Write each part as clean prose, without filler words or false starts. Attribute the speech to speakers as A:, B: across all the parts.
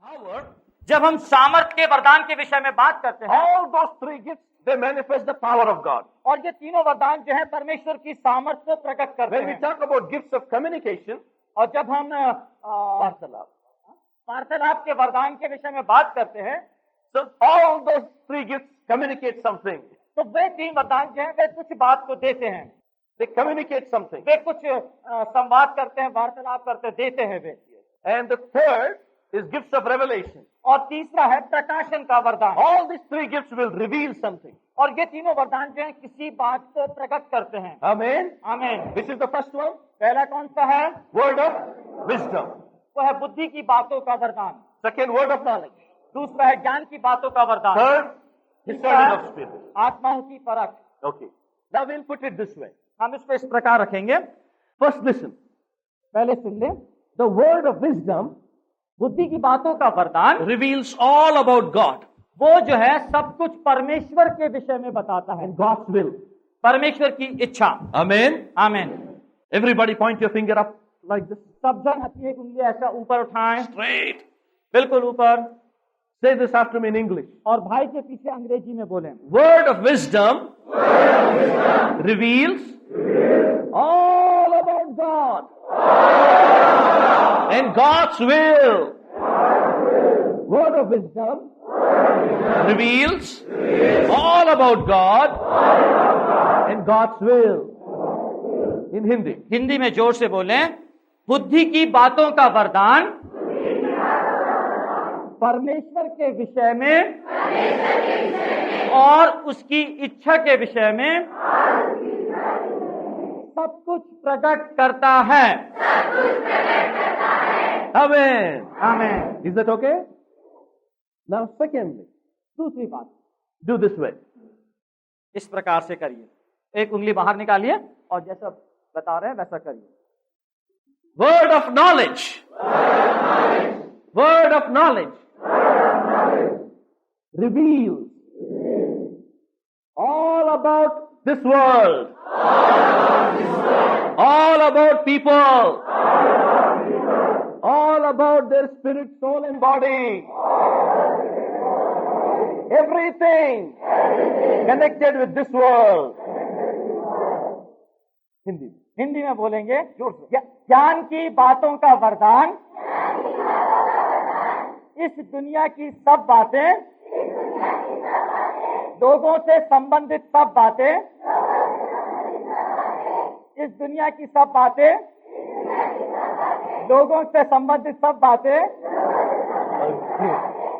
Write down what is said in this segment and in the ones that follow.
A: power,
B: जब हम सामर्थ के वरदान के विषय में बात करते हैं,
A: all those three gifts, they manifest the power of God.
B: और ये तीनों वरदान जो है परमेश्वर की सामर्थ को प्रकट करते
A: When we
B: हैं।
A: talk about gifts of communication,
B: और जब हम वार्तालाप के वरदान के विषय में बात करते हैं,
A: so all those three gifts communicate something.
B: तो वे तीन वरदान जो है वे कुछ बात को देते हैं,
A: They communicate something.
B: वे कुछ संवाद करते हैं, वार्तालाप करते देते हैं वे।
A: And the third is gifts of revelation.
B: और तीसरा है प्रकाशन का वरदान।
A: All these three gifts will reveal something.
B: और ये तीनों वरदान जो है किसी बात को प्रकट करते हैं।
A: Amen.
B: आमीन।
A: Which is the first one?
B: पहला कौन सा है?
A: Word of wisdom.
B: वो है बुद्धि की बातों का वरदान।
A: Second, word of knowledge.
B: दूसरा है ज्ञान की बातों का वरदान।
A: Third, discerning of spirit.
B: आत्माओं की परख।
A: Okay. Now we'll put it this way.
B: हम इसको इस प्रकार रखेंगे।
A: First, listen.
B: पहले सुन ले।
A: The word of wisdom
B: बुद्धि की बातों का वरदान
A: reveals all about God
B: वो जो है सब कुछ परमेश्वर के विषय में बताता है,
A: and God's will.
B: परमेश्वर की इच्छा।
A: Amen.
B: आमीन।
A: Everybody point your finger up like this.
B: सब जन अपनी एक उंगली ऐसा ऊपर उठाएं,
A: Straight.
B: बिल्कुल ऊपर,
A: Say this after me in English.
B: और भाई के पीछे अंग्रेजी में बोलें।
A: Word of wisdom reveals all about God and God's will. Word of wisdom reveals all about God and God's will. In Hindi.
B: Hindi में जोर से बोलें। बुद्धि की बातों का वरदान परमेश्वर के विषय में और उसकी इच्छा के विषय में सब कुछ प्रकट करता है।
A: Amen.
B: आमीन।
A: Is that okay? Now secondly,
B: दूसरी बात,
A: do this way.
B: इस प्रकार से करिए। एक उंगली बाहर निकालिए और जैसा बता रहे हैं वैसा करिए।
A: Word of knowledge. Word of knowledge reveals all about this world, all about people, all about their spirit, soul and body, everything connected with this world. Hindi.
B: Hindi में बोलेंगे जोर से। ज्ञान की बातों का वरदान इस दुनिया की सब बातें, लोगों से संबंधित सब बातें, इस दुनिया की सब बातें, लोगों से संबंधित सब बातें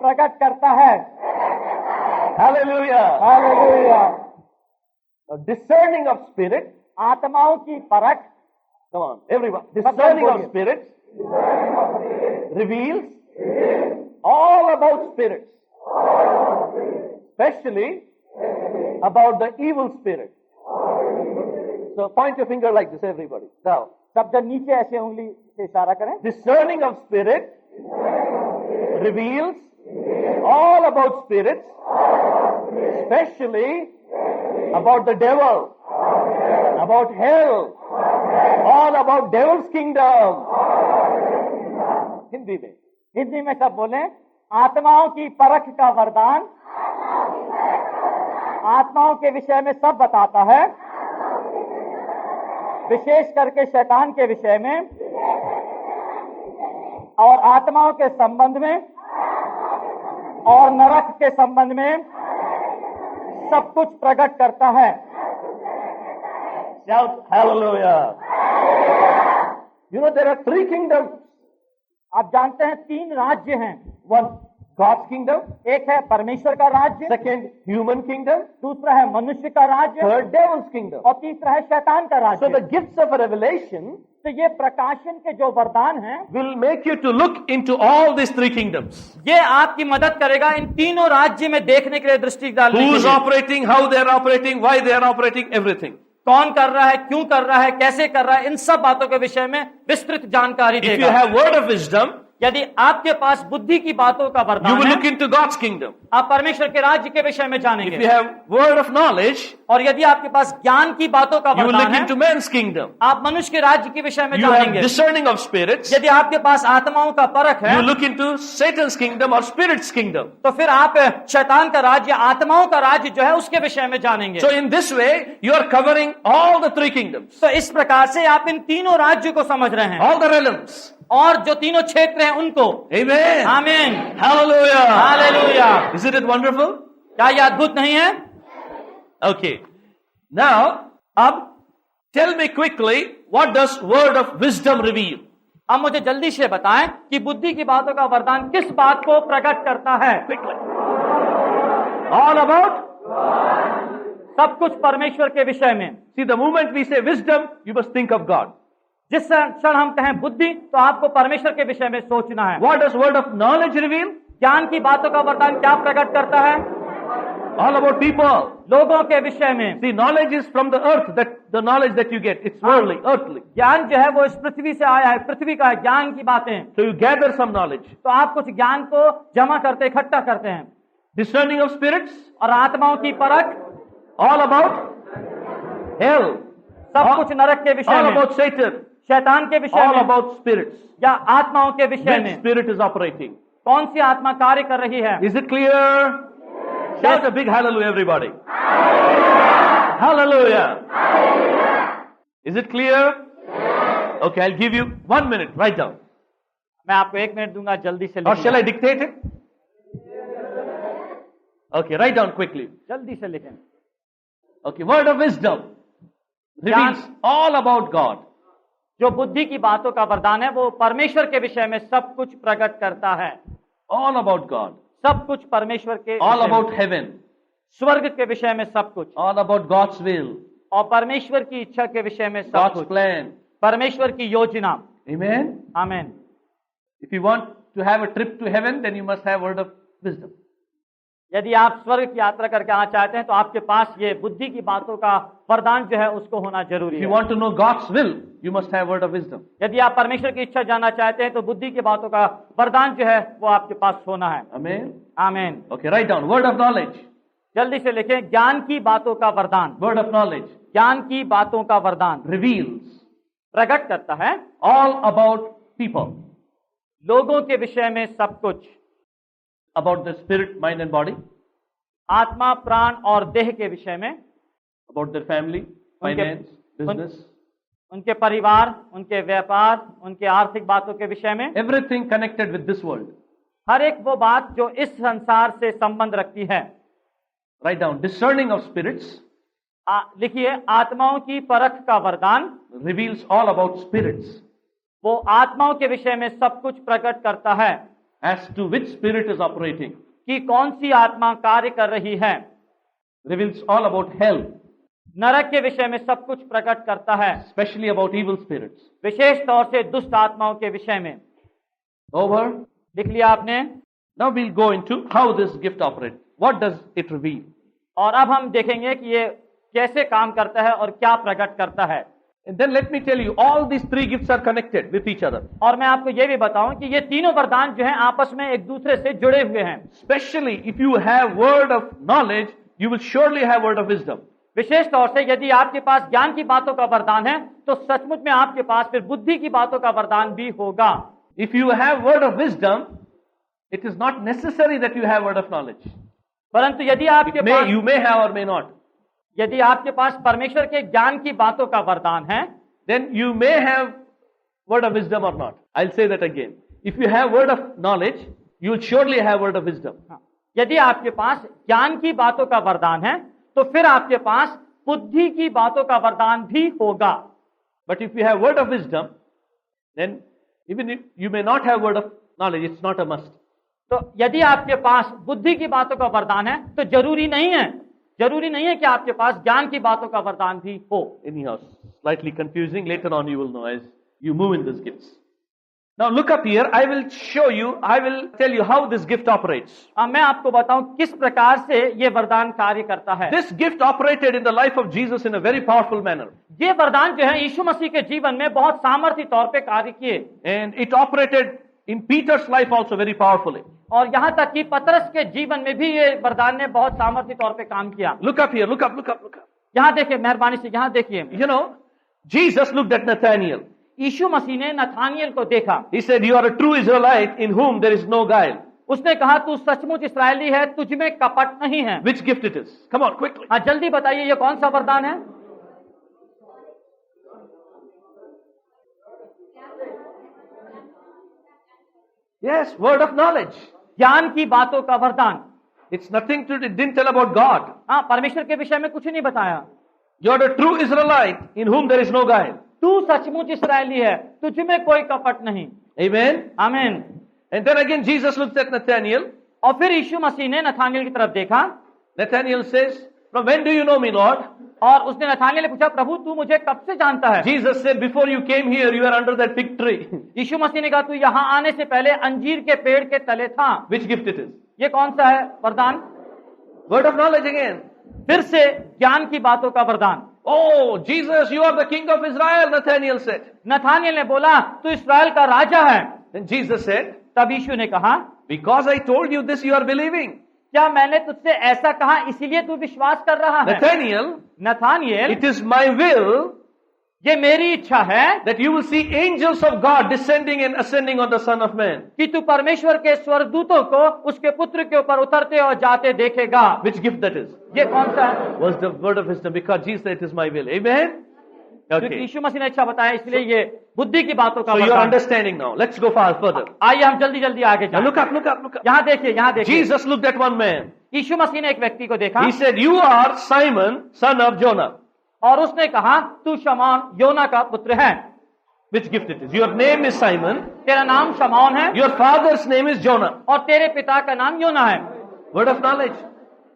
B: प्रकट करता है।
A: Hallelujah.
B: Hallelujah.
A: Discerning of spirit.
B: आत्माओं की परख,
A: Come on, everyone. Discerning of spirits reveals all about spirits, especially about the evil spirit. So point your finger like this, everybody. Now,
B: सब जन नीचे ऐसे उंगली से इशारा करें।
A: discerning of spirit reveals all about spirits, especially about the devil, about hell, all about devil's kingdom. Hindi में
B: हिंदी में सब बोले। आत्माओं की परख का वरदान आत्माओं के विषय में सब बताता है, विशेष करके शैतान के विषय में और आत्माओं के संबंध में और नरक के संबंध में सब कुछ प्रकट करता है।
A: Shout hallelujah. You know there are three kingdoms.
B: आप जानते हैं तीन राज्य हैं।
A: One, God's kingdom.
B: एक है परमेश्वर का राज्य,
A: Second, human kingdom.
B: दूसरा है मनुष्य का राज्य,
A: Third, devil's kingdom.
B: और तीसरा है शैतान का
A: So the
B: राज्य।
A: gifts of revelation
B: तो ये प्रकाशन के जो वरदान हैं
A: will make you to look into all these three kingdoms.
B: ये आपकी मदद करेगा इन तीनों राज्य में देखने के लिए, दृष्टि डालने के
A: Who's
B: लिए।
A: operating, how they are operating, why they are operating, everything.
B: कौन कर रहा है, क्यों कर रहा है, कैसे कर रहा है, इन सब बातों के विषय में विस्तृत जानकारी
A: If you
B: देगा।
A: have word of wisdom,
B: यदि आपके पास बुद्धि की बातों का
A: you
B: वरदान
A: will
B: है,
A: look into God's kingdom.
B: आप परमेश्वर के राज्य के विषय में
A: If you
B: जानेंगे।
A: have word of knowledge,
B: और यदि आपके पास ज्ञान की बातों का
A: you will
B: वरदान
A: look
B: है,
A: into man's kingdom.
B: आप मनुष्य के राज्य के विषय में
A: You have
B: जानेंगे।
A: discerning of spirits.
B: यदि आपके पास आत्माओं का परख है,
A: You look into Satan's kingdom or spirit's kingdom.
B: तो फिर आप शैतान का राज्य, आत्माओं का राज्य जो है उसके विषय में जानेंगे।
A: So in this way, you are covering all the three kingdoms,
B: तो इस प्रकार से आप इन तीनों राज्यों को समझ रहे हैं,
A: all the realms.
B: और जो तीनों क्षेत्र हैं उनको।
A: Amen.
B: आमीन,
A: Hallelujah.
B: Hallelujah.
A: Isn't it wonderful?
B: क्या ये अद्भुत नहीं है?
A: Okay. Now, tell me quickly, what does word of wisdom reveal?
B: अब मुझे जल्दी से बताएं कि बुद्धि की बातों का वरदान किस बात को प्रकट करता है?
A: Quickly. All about?
B: सब कुछ परमेश्वर के विषय में।
A: See, the moment we say wisdom, you must think of God.
B: जिस क्षण हम कहें बुद्धि, तो आपको परमेश्वर के विषय में सोचना है।
A: What does word of knowledge reveal?
B: ज्ञान की बातों का वरदान क्या प्रकट करता है?
A: All about people.
B: लोगों के विषय में।
A: See, knowledge is from the earth, that the knowledge that you get. It's worldly, earthly.
B: ज्ञान जो है वो इस पृथ्वी से आया है, पृथ्वी का है, ज्ञान की बातें।
A: So you gather some knowledge.
B: तो आप कुछ ज्ञान को जमा करते, इकट्ठा करते हैं।
A: Discerning of spirits,
B: और आत्माओं की परख,
A: all about hell,
B: सब कुछ नरक के विषय
A: all
B: में,
A: about Satan,
B: शैतान के विषय
A: all
B: में,
A: about spirits.
B: या आत्माओं के विषय
A: Which
B: में।
A: spirit is operating?
B: कौन सी आत्मा कार्य कर रही है?
A: Is it clear? Shout a big hallelujah, everybody. Hallelujah. Is it clear? Okay, I'll give you 1 minute. Write down.
B: मैं आपको 1 मिनट दूंगा, जल्दी से
A: Or shall I
B: लिखें।
A: dictate it? Okay, write down quickly.
B: जल्दी से लिखें।
A: Okay, word of wisdom reveals all about God.
B: जो बुद्धि की बातों का वरदान है वो परमेश्वर के विषय में सब कुछ प्रकट करता है।
A: All about God.
B: सब कुछ परमेश्वर के
A: All
B: विषय में।
A: about heaven.
B: स्वर्ग के विषय में सब कुछ,
A: All about God's will.
B: और परमेश्वर की इच्छा के विषय में सब
A: God's
B: कुछ,
A: plan.
B: परमेश्वर की योजना।
A: Amen.
B: आमीन।
A: If you want to have a trip to heaven, then you must have word of wisdom.
B: यदि आप स्वर्ग की यात्रा करके आना चाहते हैं तो आपके पास ये बुद्धि की बातों का वरदान जो है उसको होना जरूरी
A: If you
B: है।
A: want to know God's will, you must have word of wisdom.
B: यदि आप परमेश्वर की इच्छा जानना चाहते हैं तो बुद्धि की बातों का वरदान जो है वो आपके पास होना है।
A: Amen.
B: आमीन।
A: Okay, write down. Word of knowledge.
B: जल्दी से लिखें, ज्ञान की बातों का वरदान।
A: Word of knowledge
B: ज्ञान की बातों का वरदान
A: reveals
B: प्रकट करता है
A: all about people,
B: लोगों के विषय में सब कुछ,
A: about the spirit, mind and body,
B: आत्मा, प्राण और देह के विषय में,
A: about their family, finance, business,
B: उनके परिवार, उनके व्यापार, उनके आर्थिक बातों के विषय में,
A: everything connected with this world.
B: हर एक वो बात जो इस संसार से संबंध रखती है।
A: Write down. Discerning of spirits
B: लिखिए, आत्माओं की परख का वरदान
A: reveals all about spirits,
B: वो आत्माओं के विषय में सब कुछ प्रकट करता है
A: as to which spirit is operating.
B: कि कौन सी आत्मा कार्य कर रही है।
A: Reveals all about hell,
B: नरक के विषय में सब कुछ प्रकट करता है,
A: especially about evil spirits.
B: विशेष तौर से दुष्ट आत्माओं के विषय में।
A: Over.
B: लिख लिया आपने।
A: Now we'll go into how this gift operates. What does it reveal?
B: और अब हम देखेंगे कि ये कैसे काम करता है और क्या प्रकट करता है।
A: And then let me tell you, all these three gifts are connected with each other.
B: और मैं आपको ये भी बताऊं कि ये तीनों वरदान जो हैं आपस में एक दूसरे से जुड़े हुए हैं।
A: Especially if you have word of knowledge, you will surely have word of wisdom.
B: विशेष तौर से यदि आपके पास ज्ञान की बातों का वरदान है तो सचमुच में आपके पास फिर बुद्धि की बातों का वरदान भी होगा।
A: If you have word of wisdom, it is not necessary that you have word of knowledge.
B: परंतु यदि आपके पास
A: You may have or may not.
B: यदि आपके पास परमेश्वर के ज्ञान की बातों का वरदान है
A: Then you may have word of wisdom or not. I'll say that again. If you have word of knowledge, you will surely have word of wisdom.
B: यदि आपके पास ज्ञान की बातों का वरदान है तो फिर आपके पास बुद्धि की बातों का वरदान भी होगा।
A: But if you have word of wisdom, then even if you may not have word of knowledge, it's not a must.
B: तो यदि आपके पास बुद्धि की बातों का वरदान है तो जरूरी नहीं है कि आपके पास ज्ञान की बातों का वरदान भी हो।
A: Anyhow, slightly confusing. Later on you will know as you move in these gifts. Now look up here. I will tell you how this gift operates.
B: अब मैं आपको बताऊं किस प्रकार से ये वरदान कार्य करता है।
A: This gift operated in the life of Jesus in a very powerful manner.
B: ये वरदान जो है यीशु मसीह के जीवन में बहुत सामर्थ्य तौर पे कार्य किए।
A: And it operated in Peter's life also very powerfully.
B: और यहाँ तक कि पतरस के जीवन में भी ये वरदान ने बहुत सामर्थ्य तौर पे काम किया।
A: Look up here, look up, look up, look up.
B: यहाँ देखिए, मेहरबानी से यहाँ देखिए,
A: You know, Jesus looked at Nathaniel.
B: यीशु मसीह ने नथानियल को देखा।
A: He said, you are a true Israelite in whom there is no guile.
B: उसने कहा, तू सचमुच इस्राएली है, तुझ में कपट नहीं है।
A: Which gift it is? Come on, quickly.
B: हाँ, जल्दी बताइए, ये कौन सा वरदान है?
A: Yes, word of knowledge.
B: ज्ञान की बातों का वरदान।
A: It's nothing to, it didn't tell about God.
B: हाँ, परमेश्वर के विषय में कुछ नहीं बताया।
A: You are a true Israelite in whom there is no guile.
B: तू सचमुच इस्राएली है, तुझ में कोई कपट नहीं।
A: Amen.
B: आमीन।
A: And then again Jesus looks at Nathaniel.
B: और फिर यीशु मसीह ने नथानियल की तरफ देखा।
A: Nathaniel says, from when do you know me, Lord?
B: और उसने नथानियल से पूछा, प्रभु तू मुझे कब से जानता है?
A: Jesus said, before you came here, you were under that fig tree.
B: यीशु मसीह ने कहा, तू यहाँ आने से पहले अंजीर के पेड़ के तले था।
A: Which gift it is?
B: ये कौन सा है वरदान?
A: Word of knowledge again.
B: फिर से ज्ञान की बातों का वरदान।
A: Oh, Jesus, you are the king of Israel, Nathaniel said.
B: Nathaniel ने बोला, तू इस्राएल का राजा है।
A: And Jesus said,
B: तब यीशु ने कहा,
A: because I told you this, you are believing.
B: क्या मैंने तुझसे ऐसा कहा इसीलिए तू विश्वास कर रहा है?
A: Nathaniel,
B: Nathaniel,
A: it is my will
B: ये मेरी इच्छा है
A: that you will see angels of God descending and ascending on the Son of Man.
B: कि तू परमेश्वर के स्वर्गदूतों को उसके पुत्र के ऊपर उतरते और जाते देखेगा।
A: Which gift that is?
B: ये कौन सा है?
A: Was the word of wisdom, because Jesus said it is my will. Amen?
B: क्योंकि
A: Okay.
B: यीशु मसीह ने अच्छा बताया, इसलिए ये बुद्धि की बातों का
A: So you are
B: वरदान।
A: understanding now. Let's go far further.
B: आइए हम जल्दी जल्दी आगे
A: Now
B: जाएं।
A: look up, look up, look up.
B: यहाँ देखिए, यहाँ देखिए।
A: Jesus looked at one man.
B: यीशु मसीह ने एक व्यक्ति को देखा
A: He said, you are Simon, son of Jonah.
B: और उसने कहा, तू शमौन योना का पुत्र है।
A: Which gift it is? Your name is Simon.
B: तेरा नाम शमौन है
A: Your father's name is Jonah.
B: और तेरे पिता का नाम योना है।
A: Word of knowledge.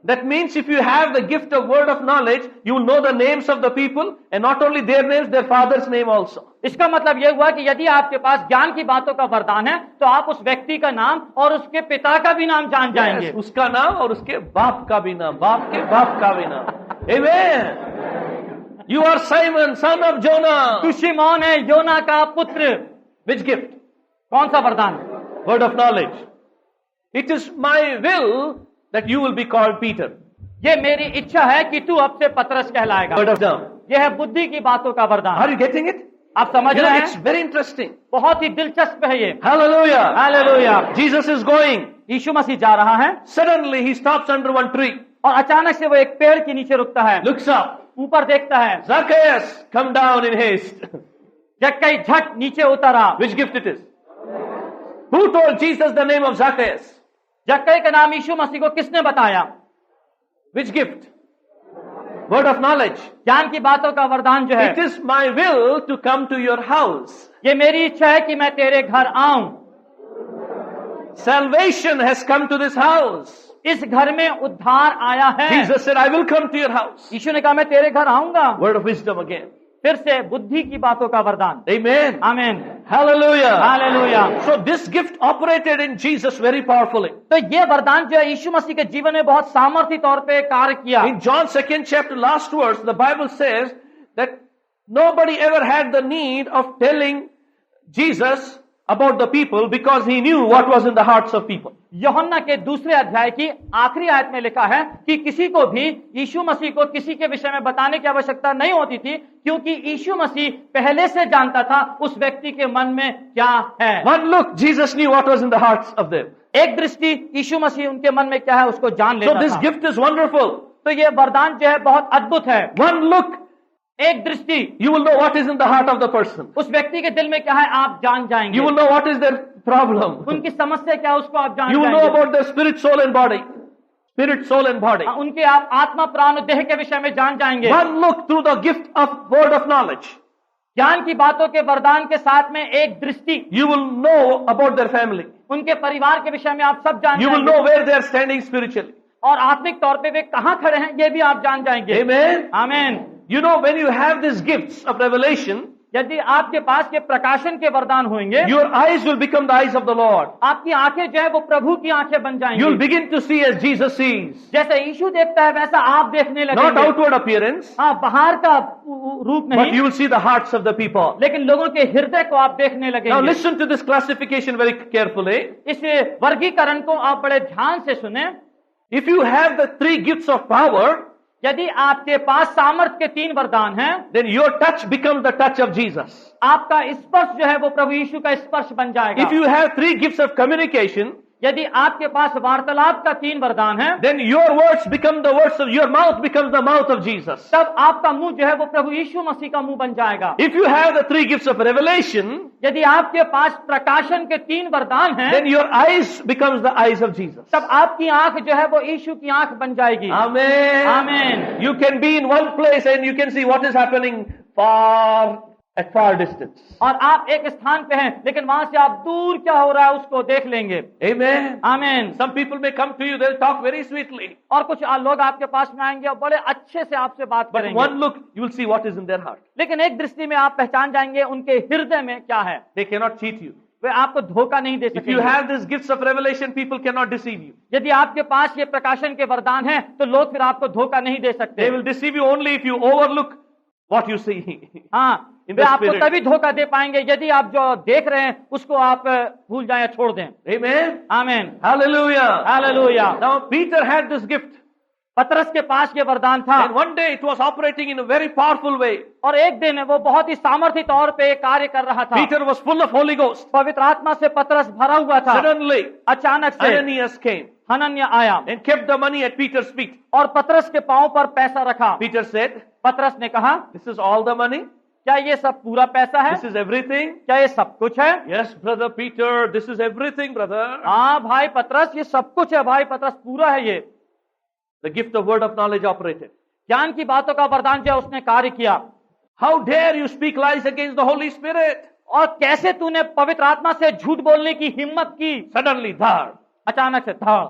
A: That means if you have the gift of word of knowledge, you will know the names of the people, and not only their names, their father's name also.
B: इसका मतलब यह हुआ कि यदि आपके पास ज्ञान की बातों का वरदान है तो आप उस व्यक्ति का नाम और उसके पिता का भी नाम जान जाएंगे।
A: Yes, उसका नाम और उसके बाप का भी नाम, बाप के बाप का भी नाम। Amen. You are Simon, son of Jonah.
B: तू शिमौन है, योना का पुत्र।
A: Which gift?
B: कौन सा वरदान?
A: Word of knowledge. It is my will that you will be called Peter.
B: ये मेरी इच्छा है कि तू अब से पतरस कहलाएगा।
A: Word of wisdom.
B: यह है बुद्धि की बातों का वरदान।
A: Are you getting it?
B: आप समझ
A: You know,
B: रहे
A: it's
B: हैं?
A: very interesting.
B: बहुत ही दिलचस्प है ये।
A: Hallelujah.
B: Hallelujah.
A: Jesus is going.
B: यीशु मसीह जा रहा है
A: Suddenly he stops under one tree.
B: और अचानक से वो एक पेड़ के नीचे रुकता है,
A: Looks up.
B: ऊपर देखता है।
A: Zacchaeus, come down in haste.
B: जक्कई झट नीचे उतरा।
A: Which gift it is? Who told Jesus the name of Zacchaeus?
B: जक्कई का नाम यीशु मसीह को किसने बताया?
A: Which gift? Word of knowledge.
B: ज्ञान की बातों का वरदान जो है,
A: It is my will to come to your house.
B: ये मेरी इच्छा है कि मैं तेरे घर आऊं।
A: Salvation has come to this house.
B: इस घर में उद्धार आया है।
A: Jesus said, I will come to your house.
B: यीशु ने कहा, मैं तेरे घर आऊंगा।
A: Word of wisdom again.
B: फिर से बुद्धि की बातों का वरदान।
A: Amen.
B: आमीन।
A: Hallelujah.
B: Hallelujah.
A: So this gift operated in Jesus very powerfully.
B: तो ये वरदान जो है यीशु मसीह के जीवन में बहुत सामर्थ्य तौर पे कार्य किया।
A: In John 2nd chapter, last verse, the Bible says that nobody ever had the need of telling Jesus about the people because he knew what was in the hearts of people.
B: यूहन्ना के दूसरे अध्याय की आखिरी आयत में लिखा है कि किसी को भी यीशु मसीह को किसी के विषय में बताने की आवश्यकता नहीं होती थी, क्योंकि यीशु मसीह पहले से जानता था उस व्यक्ति के मन में क्या है।
A: One look, Jesus knew what was in the hearts of them.
B: एक दृष्टि यीशु मसीह उनके मन में क्या है उसको जान
A: So
B: लेता
A: this
B: था।
A: gift is wonderful.
B: तो ये वरदान जो है बहुत अद्भुत है।
A: One look,
B: एक दृष्टि,
A: you will know what is in the heart of the person.
B: उस व्यक्ति के दिल में क्या है आप जान जाएंगे।
A: You will know what is their problem.
B: उनकी समस्या क्या है उसको आप जान
A: You will know
B: जाएंगे।
A: about their spirit, soul and body. Spirit, soul and body.
B: उनके आप आत्मा प्राण देह के विषय में जान जाएंगे।
A: One look through the gift of word of knowledge.
B: ज्ञान की बातों के वरदान के साथ में एक दृष्टि,
A: You will know about their family.
B: उनके परिवार के विषय में आप सब जान
A: You will
B: जाएंगे।
A: know where they are standing spiritually.
B: और आत्मिक तौर पे वे कहां खड़े हैं ये भी आप जान जाएंगे।
A: Amen.
B: आमीन।
A: You know, when you have these gifts of revelation,
B: यदि आपके पास ये प्रकाशन के वरदान होंगे,
A: your eyes will become the eyes of the Lord.
B: आपकी आंखें जो है वो प्रभु की आंखें बन
A: You'll
B: जाएंगी।
A: begin to see as Jesus sees.
B: जैसे यीशु देखता है वैसा आप देखने
A: Not
B: लगेंगे।
A: outward appearance,
B: हाँ, बाहर का रूप
A: but
B: नहीं,
A: you will see the hearts of the people.
B: लेकिन लोगों के हृदय को आप देखने
A: Now
B: लगेंगे।
A: listen to this classification very carefully.
B: इस वर्गीकरण को आप बड़े ध्यान से सुने।
A: If you have the three gifts of power,
B: यदि आपके पास सामर्थ के 3 वरदान हैं,
A: then your touch becomes the touch of Jesus.
B: आपका स्पर्श जो है वो प्रभु यीशु का स्पर्श बन जाएगा।
A: If you have three gifts of communication,
B: यदि आपके पास वार्तालाप का 3 वरदान है,
A: then your words become the words of, your mouth becomes the mouth of Jesus.
B: तब आपका मुंह जो है वो प्रभु यीशु मसीह का मुंह बन जाएगा।
A: If you have the three gifts of revelation,
B: यदि आपके पास प्रकाशन के 3 वरदान हैं,
A: then your eyes becomes the eyes of Jesus.
B: तब आपकी आंख जो है वो यीशु की आंख बन जाएगी।
A: Amen.
B: Amen.
A: You can be in one place and you can see what is happening at far distance.
B: और आप एक स्थान पे हैं, लेकिन वहां से आप दूर क्या हो रहा है उसको देख लेंगे।
A: Amen.
B: आमीन।
A: Some people may come to you, they'll talk very sweetly.
B: और कुछ लोग आपके पास में आएंगे और बड़े अच्छे से आपसे बात
A: But
B: करेंगे,
A: one look, you will see what is in their heart.
B: लेकिन एक दृष्टि में आप पहचान जाएंगे उनके हृदय में क्या है।
A: They cannot cheat you.
B: वे आपको धोखा नहीं दे
A: If you
B: सकेंगे।
A: have these gifts of revelation, people cannot deceive you.
B: यदि आपके पास ये प्रकाशन के वरदान हैं, तो लोग फिर आपको धोखा नहीं दे
A: They
B: सकते।
A: will deceive you only if you overlook what you see.
B: हाँ,
A: In
B: वे
A: the
B: आपको
A: spirit.
B: तभी धोखा दे पाएंगे यदि आप जो देख रहे हैं उसको आप भूल जाएं या छोड़ दें।
A: Amen.
B: आमीन।
A: Hallelujah.
B: Hallelujah.
A: Now Peter had this gift,
B: पतरस के पास ये वरदान था,
A: and one day it was operating in a very powerful way.
B: और एक दिन वो बहुत ही सामर्थ्य तौर पे कार्य कर रहा था।
A: Peter was full of Holy Ghost.
B: पवित्र आत्मा से पतरस भरा हुआ था।
A: Suddenly,
B: अचानक से
A: Ananias came
B: हनन्याह आया
A: and kept the money at Peter's feet.
B: और पतरस के पांव पर पैसा रखा।
A: Peter said,
B: पतरस ने कहा,
A: "This is all the money?
B: क्या ये सब पूरा पैसा है?
A: This is everything?"
B: क्या ये सब कुछ है?
A: "Yes, brother Peter, this is everything, brother."
B: हाँ भाई पतरस, ये सब कुछ है भाई पतरस, पूरा है ये।
A: The gift of word of knowledge operated.
B: ज्ञान की बातों का वरदान जो है उसने कार्य किया।
A: How dare you speak lies against the Holy Spirit?
B: और कैसे तूने पवित्र आत्मा से झूठ बोलने की हिम्मत की?
A: Suddenly, there,
B: अचानक से धड़,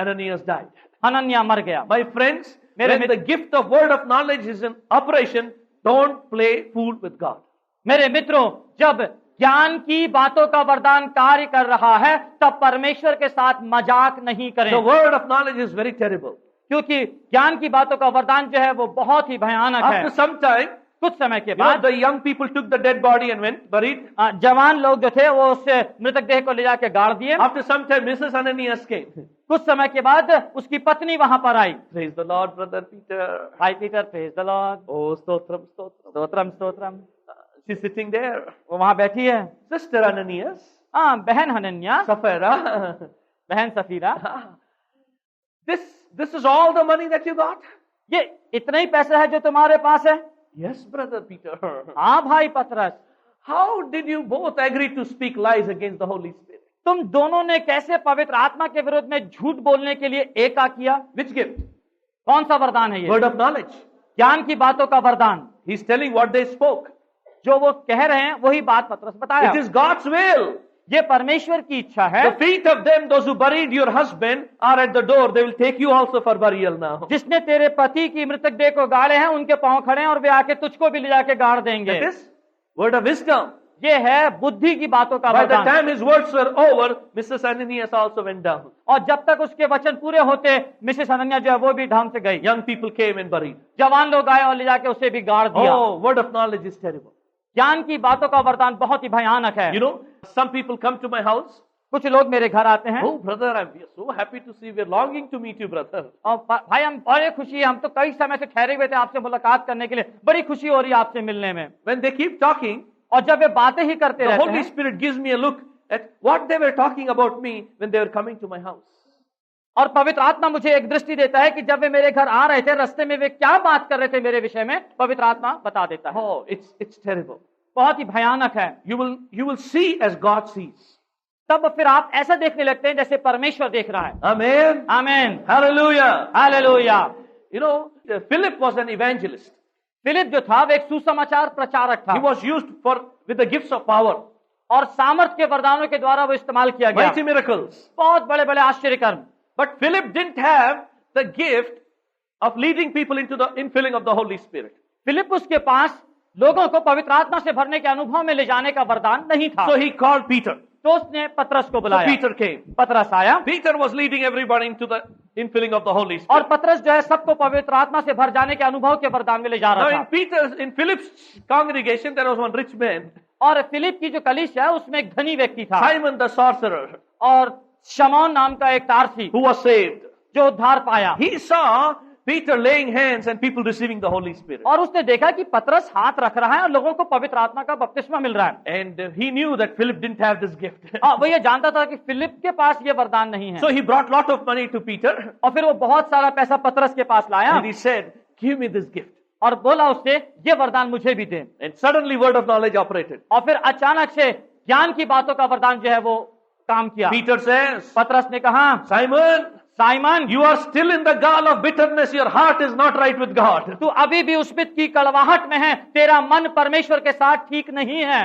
A: Ananias died.
B: हनन्याह मर गया।
A: My friends,
B: Mere
A: when the gift of word of knowledge is in operation, don't play fool with God.
B: मेरे मित्रों, जब ज्ञान की बातों का वरदान कार्य कर रहा है तब परमेश्वर के साथ मजाक नहीं करें,
A: The word of knowledge is very terrible.
B: क्योंकि ज्ञान की बातों का वरदान जो है वो बहुत ही भयानक है।
A: After some time,
B: कुछ समय के
A: you know,
B: बाद
A: the young people took the dead body and went, buried.
B: जवान लोग जो थे वो उस मृतक देह को ले जाके गाड़ दिए।
A: After some time, Mrs. Ananias came.
B: कुछ समय के बाद उसकी पत्नी वहां पर आई।
A: Praise the Lord, brother Peter.
B: Hi Peter, praise the Lord,
A: Oh, stotram, stotram.
B: Stotram stotram.
A: She's sitting there.
B: वो वहां बैठी है।
A: Sister Ananias,
B: हाँ, बहन हनन्याह,
A: Sapphira.
B: बहन Safira,
A: This is all the money that you got?
B: ये इतना ही पैसा है जो तुम्हारे पास है?
A: Yes, brother Peter.
B: हाँ भाई पतरस,
A: How did you both agree to speak lies against the Holy Spirit?
B: तुम दोनों ने कैसे पवित्र आत्मा के विरुद्ध में झूठ बोलने के लिए एका किया?
A: Which gift?
B: कौन सा वरदान है ये?
A: Word of knowledge.
B: ज्ञान की बातों का वरदान।
A: He's telling what they spoke.
B: जो वो कह रहे हैं वही बात पतरस बताया।
A: It is God's will.
B: ये परमेश्वर की इच्छा है।
A: The feet of them, those who buried your husband, are at the door. They will take you also for burial now.
B: जिसने तेरे पति की मृतक देह को गाड़े हैं उनके पांव खड़े हैं और वे आके तुझको भी ले जाके गाड़ देंगे।
A: That is word of wisdom.
B: ये है बुद्धि की बातों का
A: By the
B: वरदान।
A: time his words were over, Mrs. Ananias also went down.
B: और जब तक उसके वचन पूरे होते मिसेस हनन्याह जो है वो भी ढंग से गई।
A: Young people came and buried.
B: जवान लोग आए और ले जाके उसे भी गाड़ दिया।
A: Oh, word of knowledge is terrible.
B: ज्ञान की बातों का वरदान बहुत ही भयानक है।
A: You know, some people come to my house.
B: कुछ लोग मेरे घर आते हैं।
A: Oh, brother, we are so happy to see. We are longing to meet you, brother.
B: और भाई हम बड़े खुशी है, हम तो कई समय से ठहरे हुए थे आपसे मुलाकात करने के लिए, बड़ी खुशी हो रही है आपसे मिलने में।
A: When they keep talking,
B: और जब वे बातें ही करते
A: the
B: रहते
A: Holy
B: हैं,
A: Spirit gives me a look at what they were talking about me when they were coming to my house.
B: और पवित्र आत्मा मुझे एक दृष्टि देता है कि जब वे मेरे घर आ रहे थे रास्ते में वे क्या बात कर रहे थे मेरे विषय में, पवित्र आत्मा बता देता है।
A: Oh, it's terrible.
B: बहुत ही भयानक है।
A: You will see as God sees.
B: तब फिर आप ऐसा देखने लगते हैं जैसे परमेश्वर देख रहा है।
A: Amen.
B: आमीन,
A: Hallelujah.
B: Hallelujah.
A: You know, Philip was an evangelist.
B: Philip जो था वो एक सुसमाचार प्रचारक था।
A: He was used with the gifts of power,
B: और सामर्थ के वरदानों के द्वारा वो इस्तेमाल किया गया।
A: mighty miracles.
B: बहुत बड़े बड़े आश्चर्य कर्म।
A: But Philip didn't have the gift of leading people into the infilling of the Holy Spirit.
B: Philip के पास लोगों को पवित्र आत्मा से भरने के अनुभव में ले जाने का वरदान नहीं था।
A: So he called Peter.
B: तो उसने पतरस को
A: So
B: बुलाया।
A: Peter came.
B: पतरस आया
A: Peter was leading everybody into the infilling of the Holy
B: और
A: Spirit.
B: पतरस जो है सबको पवित्र आत्मा से भर जाने के अनुभव के वरदान में ले जा
A: Now
B: रहा था।
A: in Philip's congregation, there was one rich man,
B: और फिलिप की जो कलीसिया है उसमें एक धनी व्यक्ति था
A: Simon the sorcerer,
B: और शमौन नाम का एक तारसी
A: who was saved.
B: जो उद्धार पाया।
A: He saw Peter laying hands and people receiving the Holy Spirit.
B: और उसने देखा कि पतरस हाथ रख रहा है और लोगों को पवित्र आत्मा का बपतिस्मा मिल रहा है।
A: And he knew that Philip didn't have this gift.
B: वो ये जानता था कि फिलिप के पास ये वरदान नहीं है।
A: So he brought lot of money to Peter
B: और फिर वो बहुत सारा पैसा पतरस के पास लाया
A: and he said, give me this gift.
B: और बोला उससे ये वरदान मुझे भी दे।
A: And suddenly word of knowledge operated.
B: और फिर अचानक से ज्ञान की बातों का वरदान जो है वो काम किया।
A: Peter says,
B: पतरस ने कहा,
A: Simon,
B: Simon,
A: you are still in the gall of bitterness. Your heart is not right with God.
B: तू अभी भी उस पित्त की कड़वाहट में है, तेरा मन परमेश्वर के साथ ठीक नहीं है।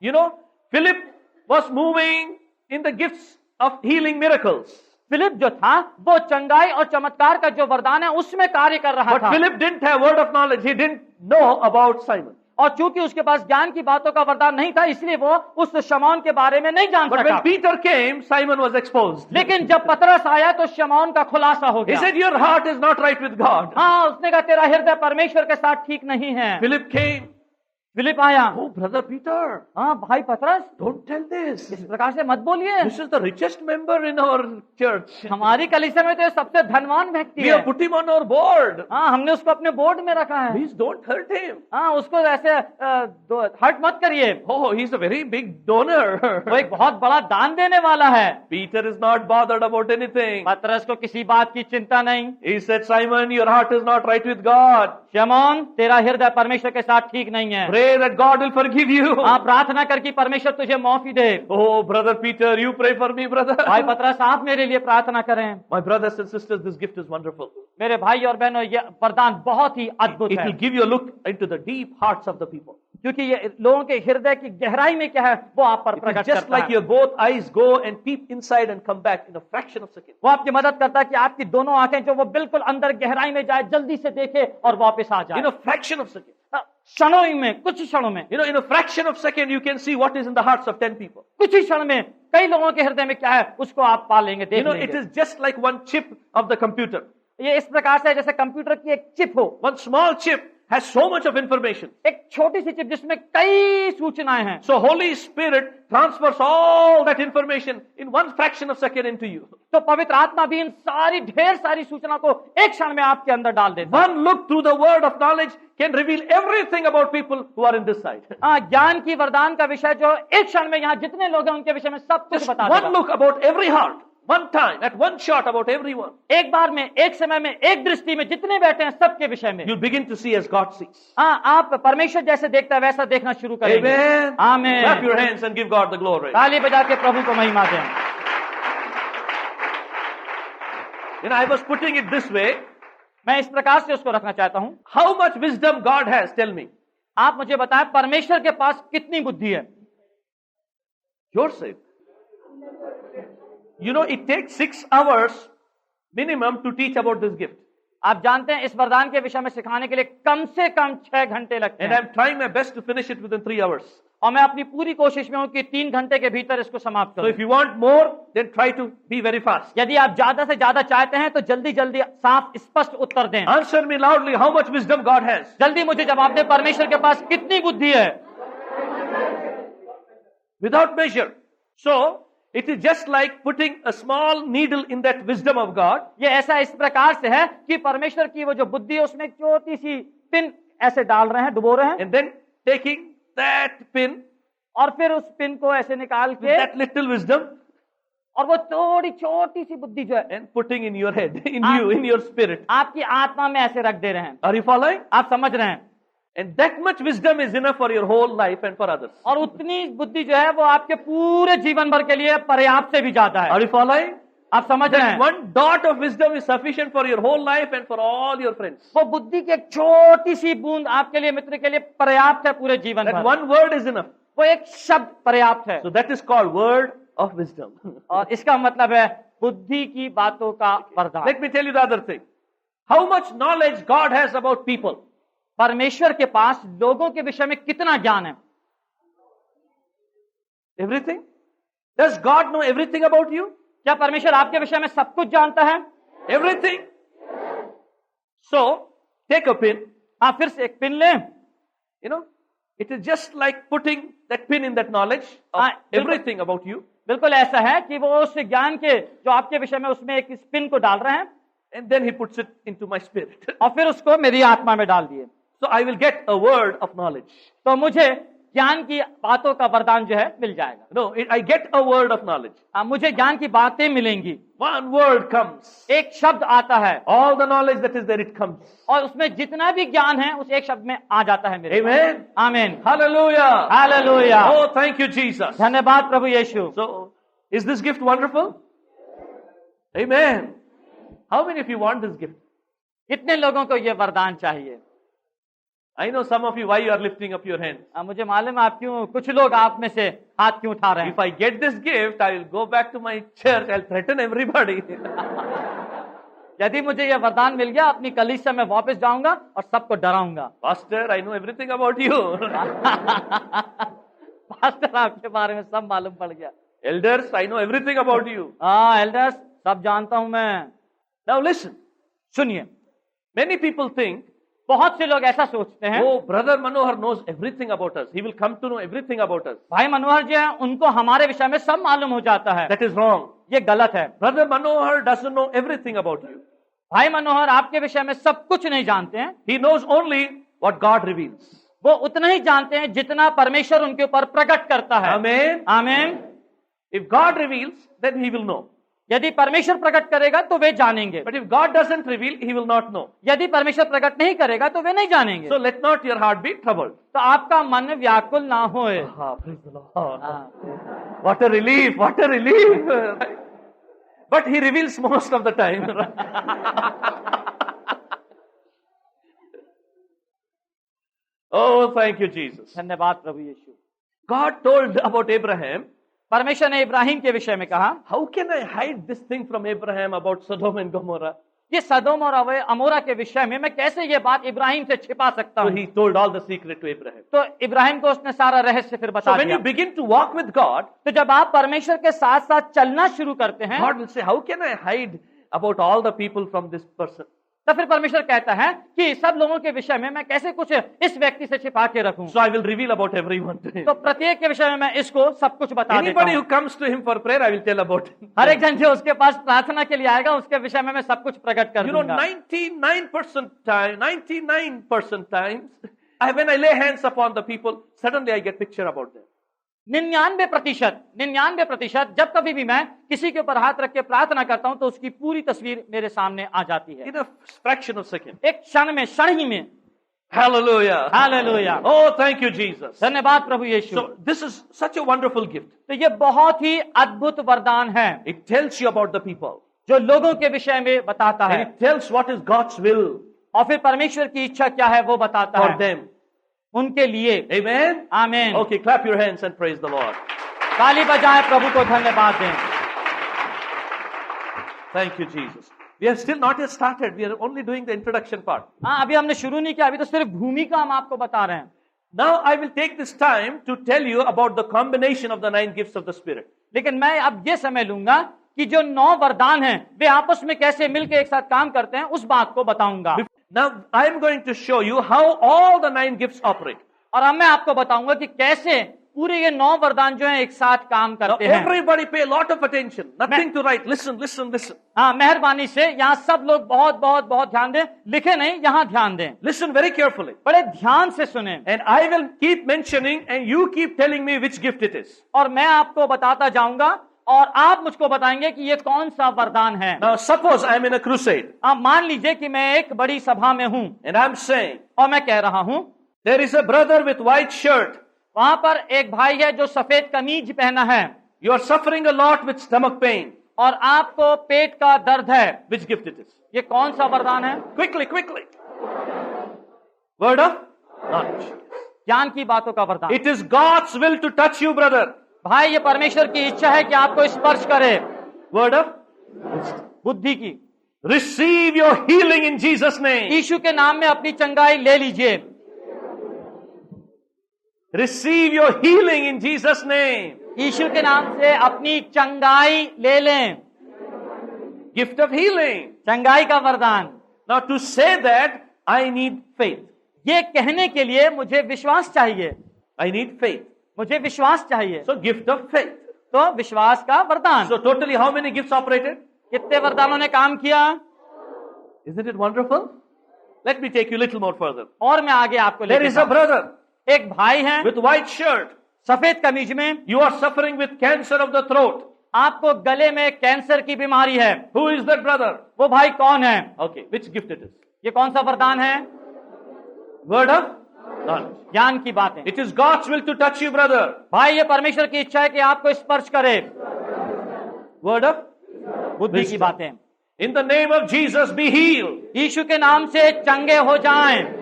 A: You know, Philip was moving in the gifts of healing miracles.
B: Philip जो था वो चंगाई और चमत्कार का जो वरदान है उसमें कार्य कर रहा
A: But
B: था।
A: Philip didn't have word of knowledge. He didn't know about Simon.
B: और चूंकि उसके पास ज्ञान की बातों का वरदान नहीं था इसलिए वो उस शमौन के बारे में नहीं जान
A: But
B: सका।
A: when Peter came, Simon was exposed.
B: लेकिन जब पतरस आया तो शमौन का खुलासा हो
A: He
B: गया।
A: said, your heart is not right with God.
B: हाँ, उसने कहा तेरा हृदय परमेश्वर के साथ ठीक नहीं है।
A: Philip came.
B: फिलिप आया,
A: Oh, brother Peter,
B: हाँ भाई पतरस,
A: don't tell this.
B: इस प्रकार से मत बोलिए।
A: This is the richest member in our church.
B: हमारी कलीसिया में तो ये सबसे धनवान व्यक्ति
A: We
B: है।
A: have put him on our board.
B: हाँ, हमने उसको अपने बोर्ड में रखा है।
A: Please don't hurt him.
B: हाँ, उसको ऐसे हर्ट मत करिए।
A: Oh, he's a very big donor.
B: वो एक बहुत बड़ा दान देने वाला है।
A: Peter is not bothered about anything.
B: पतरस को किसी बात की चिंता नहीं।
A: He said, Simon, your heart is not right with God.
B: शमौन, तेरा हृदय परमेश्वर के साथ ठीक नहीं है।
A: Pray that God will forgive you.
B: आप प्रार्थना कर कि परमेश्वर तुझे माफी दे।
A: Oh, brother Peter, you pray for me, brother.
B: भाई पतरस, आप मेरे लिए प्रार्थना करें।
A: My brothers and sisters, this gift is wonderful.
B: मेरे भाई और बहनों, ये वरदान बहुत ही अद्भुत
A: It
B: है,
A: will give you a look into the deep hearts of the people.
B: क्योंकि ये लोगों के हृदय की गहराई में क्या है वो आप पर
A: It is
B: प्रकट
A: just
B: करता
A: like
B: है।
A: your both eyes go and peep inside and come back in a fraction of a second.
B: वो आपकी मदद करता है कि आपकी दोनों आंखें जो वो बिल्कुल अंदर गहराई में जाए, जल्दी से देखे और वापस आ
A: In
B: जाए।
A: a fraction of a second.
B: क्षणों में, कुछ क्षणों में,
A: You know, in a fraction of a second, you can see what is in the hearts of 10 people.
B: कुछ ही क्षण में कई लोगों के हृदय में क्या है उसको आप पा लेंगे,
A: You
B: देख
A: know, it
B: लेंगे।
A: is just like one chip of the computer.
B: ये इस प्रकार से है जैसे कंप्यूटर की एक चिप हो,
A: One small chip has so much of information.
B: एक छोटी सी चिप जिसमें कई सूचनाएं हैं।
A: So Holy Spirit transfers all that information in one fraction of a second into you.
B: तो पवित्र आत्मा भी इन सारी ढेर सारी सूचना को एक क्षण में आपके अंदर डाल देता है।
A: One look through the word of knowledge can reveal everything about people who are in this side.
B: ज्ञान की वरदान का विषय जो एक क्षण में यहाँ जितने लोग हैं उनके विषय में सब कुछ
A: Just
B: बता
A: one
B: देगा।
A: look about every heart, one time, at one shot about everyone.
B: एक बार में, एक समय में, एक दृष्टि में जितने बैठे हैं सबके विषय में।
A: You'll begin to see as God sees.
B: आप परमेश्वर जैसे देखता है वैसा देखना शुरू करेंगे।
A: Amen.
B: आमीन।
A: Clap your hands and give God the glory.
B: ताली बजा के प्रभु को महिमा दें।
A: You know, I was putting it this way.
B: मैं इस प्रकार से उसको रखना चाहता हूं।
A: How much wisdom God has, tell me.
B: आप मुझे बताएं परमेश्वर के पास कितनी बुद्धि है?
A: Your sake. You know, it takes 6 hours minimum to teach about this gift.
B: आप जानते हैं इस वरदान के विषय में सिखाने के लिए कम से कम 6 घंटे लगते
A: And
B: हैं।
A: I'm trying my best to finish it within 3 hours.
B: और मैं अपनी पूरी कोशिश में हूं कि 3 घंटे के भीतर इसको समाप्त
A: So
B: करूं।
A: if you want more, then try to be very fast.
B: यदि आप ज्यादा से ज्यादा चाहते हैं तो जल्दी जल्दी साफ स्पष्ट उत्तर दें।
A: Answer me loudly how much wisdom God has.
B: जल्दी मुझे जवाब दें परमेश्वर के पास कितनी बुद्धि है?
A: Without measure. So, it is just like putting a small needle in that wisdom of God.
B: ये ऐसा इस प्रकार से है कि परमेश्वर की वो जो बुद्धि है उसमें एक छोटी सी पिन ऐसे डाल रहे हैं, डुबो रहे हैं,
A: And then taking that pin,
B: और फिर उस पिन को ऐसे निकाल
A: with
B: के
A: that little wisdom,
B: और वो थोड़ी छोटी सी बुद्धि जो है
A: and putting in your head, in you, in your spirit.
B: आपकी आत्मा में ऐसे रख दे रहे हैं।
A: Are you following?
B: आप समझ रहे हैं?
A: And that much wisdom is enough for your whole life and for others.
B: और उतनी बुद्धि जो है वो आपके पूरे जीवन भर के लिए पर्याप्त से भी ज्यादा है।
A: Are you following?
B: आप समझ रहे
A: That
B: हैं?
A: one dot of wisdom is sufficient for your whole life and for all your friends.
B: वो बुद्धि की एक छोटी सी बूंद आपके लिए, मित्र के लिए पर्याप्त है पूरे जीवन
A: That
B: भर।
A: one word is enough.
B: वो एक शब्द पर्याप्त है।
A: So that is called word of wisdom.
B: और इसका मतलब है बुद्धि की बातों का वरदान।
A: Let me tell you the other thing. How much knowledge God has about people.
B: परमेश्वर के पास लोगों के विषय में कितना ज्ञान है?
A: Everything? Does God know everything about you?
B: क्या परमेश्वर आपके विषय में सब कुछ जानता है?
A: Everything. So, take a pin.
B: हाँ, फिर से एक पिन लें.
A: You know, it is just like putting that pin in that knowledge of everything about you.
B: बिल्कुल ऐसा है कि वो उस ज्ञान के जो आपके विषय में उसमें एक स्पिन को डाल रहे हैं
A: And then he puts it into my spirit.
B: और फिर उसको मेरी आत्मा में डाल दिए.
A: So I will get a word of knowledge.
B: तो मुझे ज्ञान की बातों का वरदान जो है मिल जाएगा.
A: No, I get a word of knowledge.
B: मुझे ज्ञान की बातें मिलेंगी.
A: One word comes.
B: एक शब्द आता है.
A: All the knowledge that is there, it comes.
B: और उसमें जितना भी ज्ञान है उस एक शब्द में आ जाता है मेरे.
A: Amen.
B: आमीन.
A: Hallelujah.
B: Hallelujah.
A: Oh, thank you, Jesus.
B: धन्यवाद प्रभु यीशु.
A: So, is this gift wonderful? Amen. How many of you want this gift?
B: कितने लोगों को ये वरदान चाहिए?
A: I know some of you why you are lifting up your hands.
B: मुझे मालूम है आप क्यों, कुछ लोग आप में से हाथ क्यों उठा रहे हैं.
A: If I get this gift, I will go back to my church. I'll threaten everybody.
B: यदि मुझे ये वरदान मिल गया अपनी कलीसिया में वापस जाऊंगा और सबको डराऊंगा.
A: Pastor, I know everything about you.
B: Pastor आपके बारे में सब मालूम पड़ गया.
A: Elders, I know everything about you.
B: हाँ, एल्डर्स सब जानता हूं मैं.
A: Now listen.
B: सुनिए,
A: Many people think,
B: बहुत से लोग ऐसा सोचते हैं,
A: oh, Brother Manohar knows everything about us. He will come to know everything about us.
B: भाई मनोहर जी हैं, उनको हमारे विषय में सब मालूम हो जाता है.
A: That is wrong.
B: ये गलत है.
A: Brother Manohar doesn't know everything about you.
B: भाई मनोहर आपके विषय में सब कुछ नहीं जानते हैं.
A: He knows only what God reveals.
B: वो उतना ही जानते हैं जितना परमेश्वर उनके ऊपर प्रकट करता है.
A: Amen.
B: आमीन.
A: If God reveals, then he will know.
B: यदि परमेश्वर प्रकट करेगा तो वे जानेंगे.
A: But if God doesn't reveal, he will not know.
B: यदि परमेश्वर प्रकट नहीं करेगा तो वे नहीं जानेंगे.
A: So let not your heart be troubled.
B: तो आपका मन व्याकुल ना होए.
A: Praise the Lord. What a relief, what a relief. But he reveals most of the time. Oh, thank you, Jesus.
B: धन्यवाद प्रभु यीशु.
A: God told about Abraham,
B: परमेश्वर ने इब्राहिम के विषय में कहा,
A: how can I hide this thing from Abraham about Sodom and Gomorrah?
B: ये सदोम और अमोरा के विषय में मैं कैसे ये बात इब्राहिम से छिपा सकता
A: So
B: हूँ.
A: he told all the secret to Abraham.
B: तो इब्राहिम को उसने सारा रहस्य फिर
A: So
B: बता
A: when
B: दिया.
A: you begin to walk with God,
B: तो जब आप परमेश्वर के साथ साथ चलना शुरू करते हैं
A: God will say, how can I hide about all the people from this person?
B: तो फिर परमेश्वर कहता है कि सब लोगों के विषय में मैं कैसे कुछ इस व्यक्ति से छिपा के रखूं.
A: So I will reveal about everyone to him.
B: तो प्रत्येक के विषय में मैं इसको सब कुछ बता देता
A: Anybody
B: हूं.
A: who comes to him for prayer, I will tell about him.
B: हर एक जन जो उसके पास प्रार्थना के लिए आएगा उसके विषय में मैं सब कुछ प्रकट कर
A: You know,
B: दूंगा.
A: 99% times, when I lay hands upon the people, suddenly I get picture about them.
B: 99% जब कभी भी मैं किसी के ऊपर हाथ रख के प्रार्थना करता हूं तो उसकी पूरी तस्वीर मेरे सामने आ जाती है.
A: In a fraction of a second.
B: एक क्षण में, क्षण ही में.
A: Hallelujah.
B: Hallelujah.
A: Oh, thank you, Jesus.
B: धन्यवाद प्रभु यीशु.
A: So this is such a wonderful gift.
B: तो ये बहुत ही अद्भुत वरदान है
A: It tells you about the people.
B: जो लोगों के विषय में बताता
A: And
B: है
A: it tells what is God's will
B: और फिर परमेश्वर की इच्छा क्या है वो बताता
A: for
B: है
A: them.
B: उनके लिए.
A: Amen?
B: आमीन.
A: Okay, clap your hands and praise the Lord.
B: ताली बजाएं, प्रभु को धन्यवाद दें.
A: Thank you, Jesus. We have still not yet started. We are only doing the introduction part.
B: हाँ, अभी हमने शुरू नहीं किया, अभी तो सिर्फ भूमिका हम आपको बता रहे हैं.
A: Now I will take this time to tell you about the combination of the 9 gifts of the Spirit.
B: लेकिन मैं अब ये समय लूंगा कि जो 9 वरदान हैं वे आपस में कैसे मिलकर एक साथ काम करते हैं उस बात को बताऊंगा.
A: Now I am going to show you how all the 9 gifts operate.
B: और अब मैं आपको बताऊंगा कि कैसे पूरे ये 9 वरदान जो हैं एक साथ काम
A: Now
B: करते हैं.
A: everybody pay a lot of attention. Nothing to write. Listen, listen, listen.
B: हाँ, मेहरबानी से यहाँ सब लोग बहुत बहुत बहुत ध्यान दें. लिखे नहीं, यहाँ ध्यान दें.
A: Listen very carefully.
B: बड़े ध्यान से सुने.
A: And I will keep mentioning and you keep telling me which gift it is.
B: और मैं आपको बताता जाऊंगा और आप मुझको बताएंगे कि ये कौन सा वरदान है.
A: Now suppose I am in a crusade.
B: आप मान लीजिए कि मैं एक बड़ी सभा में हूं
A: And I am saying,
B: और मैं कह रहा हूं
A: there is a brother with white shirt.
B: वहां पर एक भाई है जो सफेद कमीज पहना है
A: You are suffering a lot with stomach pain.
B: और आपको पेट का दर्द है.
A: Which gift it is?
B: ये कौन सा वरदान है?
A: Quickly, quickly. Word of knowledge.
B: ज्ञान की बातों का वरदान.
A: It is God's will to touch you, brother.
B: भाई ये परमेश्वर की इच्छा है कि आपको स्पर्श करे.
A: Word of
B: बुद्धि की.
A: receive your healing in Jesus' name.
B: यीशु के नाम में अपनी चंगाई ले लीजिए.
A: Receive your healing in Jesus' name.
B: यीशु के नाम से अपनी चंगाई ले लें।
A: Gift of healing.
B: चंगाई का वरदान।
A: Now to say that, I need faith.
B: ये कहने के लिए मुझे विश्वास चाहिए।
A: I need faith.
B: मुझे विश्वास चाहिए।
A: So gift of faith.
B: तो विश्वास का वरदान।
A: So totally how many gifts operated?
B: कितने वरदानों ने काम किया?
A: Isn't it wonderful? Let me take you a little more further.
B: और मैं आगे आपको
A: There
B: लेके
A: is a brother
B: एक भाई है
A: with white shirt.
B: सफेद कमीज में।
A: You are suffering with cancer of the throat.
B: आपको गले में कैंसर की बीमारी है।
A: Who is that brother?
B: वो भाई कौन है?
A: Okay, which gift it is?
B: ये कौन सा वरदान है?
A: Word of knowledge.
B: ज्ञान की बातें।
A: It is God's will to touch you, brother.
B: भाई ये परमेश्वर की इच्छा है कि आपको स्पर्श करे।
A: Word of
B: बुद्धि की बातें।
A: in the name of Jesus be healed.
B: यीशु के नाम से चंगे हो जाएं।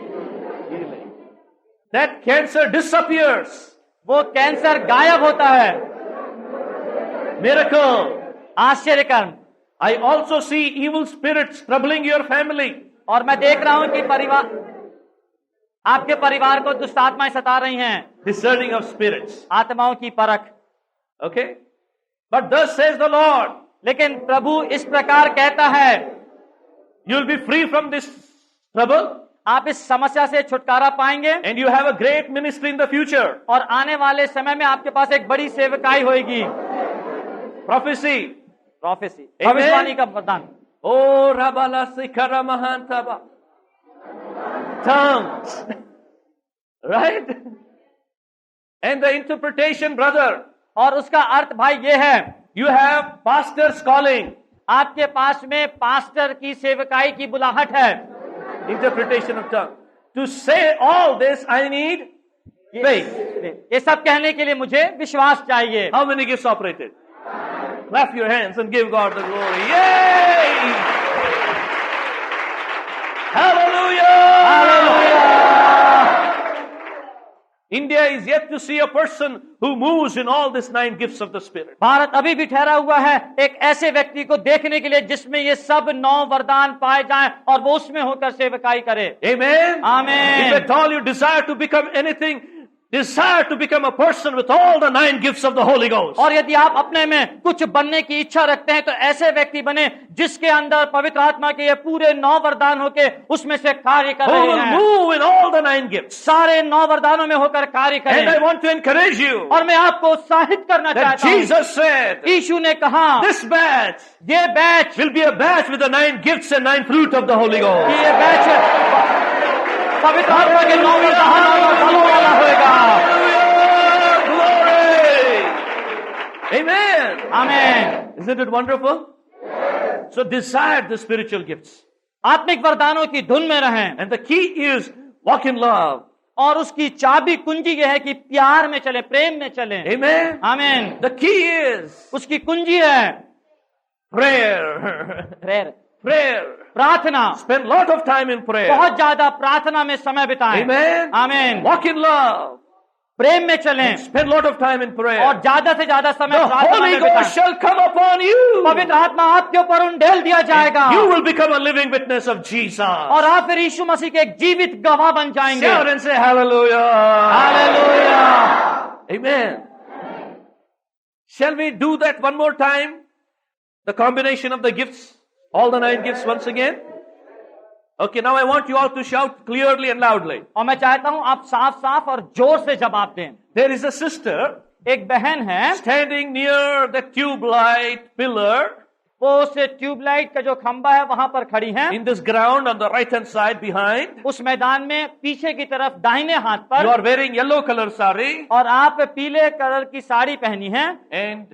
A: That cancer disappears.
B: वो कैंसर गायब होता है।
A: Miracle.
B: आश्चर्य कर्म।
A: I also see evil spirits troubling your family.
B: और मैं देख रहा हूं कि परिवार आपके परिवार को दुष्ट आत्माएं सता रही हैं।
A: Discerning of spirits.
B: आत्माओं की परख।
A: Okay? But thus says the Lord,
B: लेकिन प्रभु इस प्रकार कहता है,
A: you will be free from this trouble
B: आप इस समस्या से छुटकारा पाएंगे
A: and you have a great ministry in the future.
B: और आने वाले समय में आपके पास एक बड़ी सेवकाई होगी।
A: Prophecy.
B: Prophecy,
A: Amen.
B: भविष्यवाणी का वरदान।
A: Oh, Rabala Sikara Mahantaba. Tongues. Right? And the interpretation, brother.
B: और उसका अर्थ भाई ये है,
A: You have pastor's calling.
B: आपके पास में पास्टर की सेवकाई की बुलाहट है।
A: Interpretation of tongue. To say all this, I need faith.
B: ये सब कहने के लिए मुझे विश्वास चाहिए।
A: How many gifts operated? Clap your hands and give God the glory. Yay! Hallelujah! India is yet to see a person who moves in all these 9 gifts of the Spirit.
B: Bharat अभी भी ठहरा हुआ है एक ऐसे व्यक्ति को देखने के लिए जिसमें ये सब 9 वरदान पाए जाएं और वो उसमें होकर सेवकाई करे।
A: Amen?
B: Amen.
A: If at all you desire to become anything, desire to become a person with all the 9 gifts of the Holy Ghost.
B: और यदि आप अपने में कुछ बनने की इच्छा रखते हैं तो ऐसे व्यक्ति बने जिसके अंदर पवित्र आत्मा के ये पूरे 9 वरदान होके उसमें से कार्य कर
A: Who
B: रहे
A: will
B: हैं।
A: move in all the 9 gifts.
B: सारे 9 वरदानों में होकर कार्य
A: And I
B: करें।
A: want to encourage you
B: और मैं आपको उत्साहित करना
A: that
B: चाहता हूँ।
A: Jesus said,
B: यीशु ने कहा
A: this batch
B: ये batch
A: will be a batch with the 9 gifts and 9 fruit of the Holy Ghost.
B: ये बैच पवित्र आत्मा के 9 वरदान और फलों वाला होगा।
A: Amen.
B: आमीन।
A: Isn't it wonderful? So desire the spiritual gifts.
B: आत्मिक वरदानों की धुन में रहें
A: And the key is walk in love.
B: और उसकी चाबी कुंजी यह है कि प्यार में चले, प्रेम में चले।
A: Amen.
B: आमीन।
A: The key is
B: उसकी कुंजी है
A: prayer.
B: Prayer,
A: Prayer.
B: प्रार्थना।
A: Spend a lot of time in prayer.
B: बहुत ज्यादा प्रार्थना में समय बिताएं।
A: Amen.
B: आमीन।
A: Walk in love.
B: प्रेम में चलें
A: Spend a lot of time in prayer.
B: और ज्यादा से ज्यादा समय
A: The
B: प्रार्थना
A: Holy
B: में
A: Ghost
B: बिताएं।
A: shall come upon you.
B: पवित्र आत्मा आपके ऊपर उंडेल दिया जाएगा
A: You will become a living witness of Jesus.
B: और आप फिर यीशु मसीह के एक जीवित गवाह बन जाएंगे।
A: Shout and say hallelujah.
B: Hallelujah.
A: Amen. Shall we do that one more time? The combination of the gifts, all the 9 gifts once again. Okay, now I want you all to shout clearly and loudly.
B: और मैं चाहता हूं आप साफ साफ और जोर से जवाब दें।
A: There is a sister
B: एक बहन है,
A: standing near the tube light pillar
B: वो उस ट्यूबलाइट का जो खंबा है वहां पर खड़ी है,
A: in this ground on the right hand side behind.
B: उस मैदान में पीछे की तरफ दाहिने हाथ
A: You
B: पर,
A: are wearing yellow color sari
B: और आप पीले कलर की साड़ी पहनी है
A: and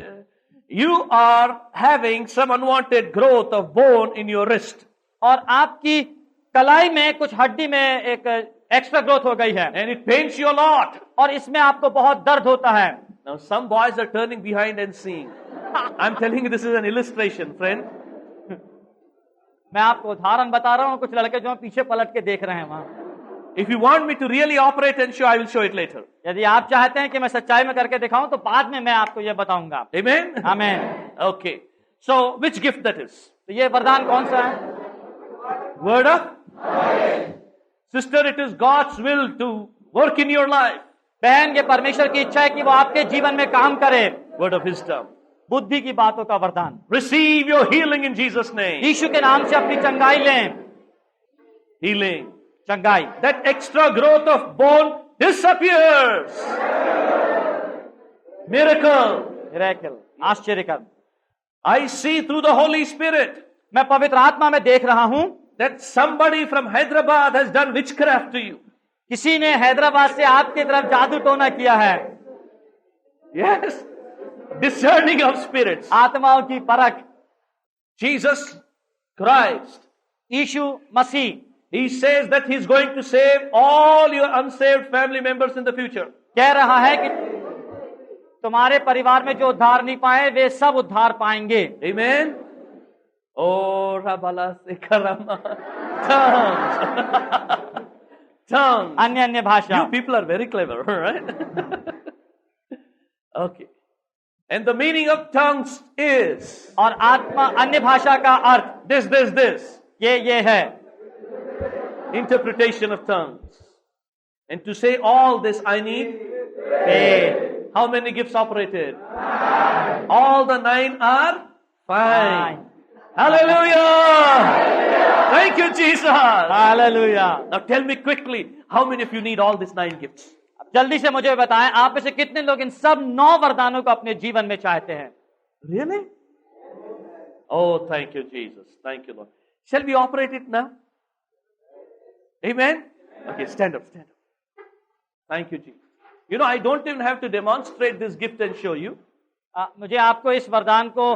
A: you are having some unwanted growth of bone in your wrist.
B: और आपकी कलाई में कुछ हड्डी में एक एक्स्ट्रा ग्रोथ हो गई है
A: And it pains you a lot.
B: और इसमें आपको बहुत दर्द होता है।
A: Now some boys are turning behind and seeing. I'm telling you this is an illustration, friend.
B: मैं आपको उदाहरण बता रहा हूँ, कुछ लड़के जो हैं पीछे पलट के देख रहे हैं वहां।
A: If you want me to really operate and show, I will show it later.
B: यदि आप चाहते हैं कि मैं सच्चाई में करके दिखाऊं तो बाद में मैं आपको ये बताऊंगा।
A: Amen?
B: आमीन।
A: Okay. So which gift that is?
B: तो ये वरदान कौन सा है?
A: Word of? Sister, it is God's will to work in your life.
B: बहन, ये परमेश्वर की इच्छा है कि वो आपके जीवन में काम करे।
A: Word of wisdom.
B: बुद्धि की बातों का वरदान।
A: Receive your healing in Jesus' name.
B: यीशु के नाम से अपनी चंगाई लें।
A: Healing.
B: चंगाई।
A: That extra growth of bone disappears. Miracle.
B: Miracle, आश्चर्यकर।
A: I see through the Holy Spirit
B: मैं पवित्र आत्मा में देख रहा हूं
A: that somebody from Hyderabad has done witchcraft to you.
B: किसी ने हैदराबाद से आपकी तरफ जादू टोना किया है।
A: Yes. Discerning of spirits.
B: आत्माओं की परख।
A: Jesus Christ.
B: Yeshu Masih
A: He says that He's going to save all your unsaved family members in the future.
B: कह रहा है कि तुम्हारे परिवार में जो उद्धार नहीं पाए वे सब उद्धार पाएंगे।
A: Amen. Oh, Rabala Sekarama. Tongues. Tongues.
B: अन्य अन्य भाषा।
A: You people are very clever, right? Okay. And the meaning of tongues is
B: और आत्मा अन्य भाषा का अर्थ
A: this.
B: ये है।
A: Interpretation of tongues. And to say all this, I need
B: faith।
A: how many gifts operated? All the 9 are fine. Hallelujah! Thank you, Jesus.
B: Hallelujah.
A: Now tell me quickly, how many of you need all these 9 gifts?
B: अब जल्दी से मुझे बताएं, आप में से कितने लोग इन सब 9 वरदानों को अपने जीवन में चाहते हैं?
A: Really? Oh, thank you, Jesus. Thank you, Lord. Shall we operate it now? Amen? Okay, stand up. Thank you, Jesus. You know, I don't even have to demonstrate this gift and show you.
B: मुझे आपको इस वरदान को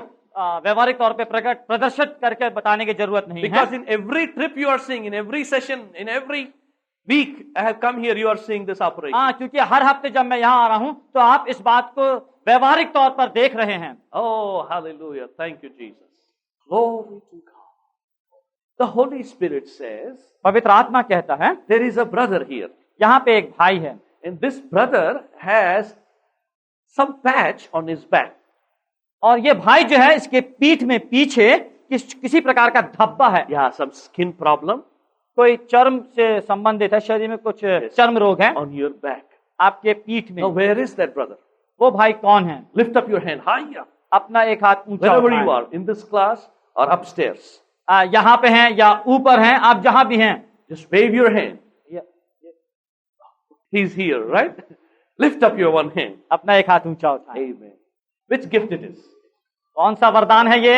B: व्यवहारिक तौर पे प्रदर्शित करके बताने की जरूरत नहीं है।
A: Because in every trip you are seeing, in every session, in every week I have come here, you are seeing this operation.
B: हाँ, क्योंकि हर हफ्ते जब मैं यहाँ आ रहा हूँ तो आप इस बात को व्यवहारिक तौर पर देख रहे हैं।
A: Oh, hallelujah. Thank you, Jesus. Glory to God. The Holy Spirit says,
B: पवित्र आत्मा कहता है,
A: there is a brother here.
B: यहाँ पे एक भाई है।
A: And this brother has some patch on his back.
B: और ये भाई जो है इसके पीठ में पीछे किसी प्रकार का धब्बा है।
A: Yeah, some skin problem.
B: कोई चर्म से संबंधित है, शरीर में कुछ चर्म रोग है
A: on your back.
B: आपके पीठ में।
A: Now where is that brother?
B: वो भाई कौन है?
A: Lift up your hand high.
B: अपना एक हाथ ऊंचा
A: Wherever you
B: उठाएं।
A: are, in this class or upstairs.
B: यहाँ पे हैं या ऊपर हैं, आप जहां भी हैं।
A: Just wave your hand. He's here, right? Lift up your one hand.
B: अपना एक हाथ ऊंचा उठाएं।
A: Amen. Which gift it is?
B: कौन सा वरदान है ये?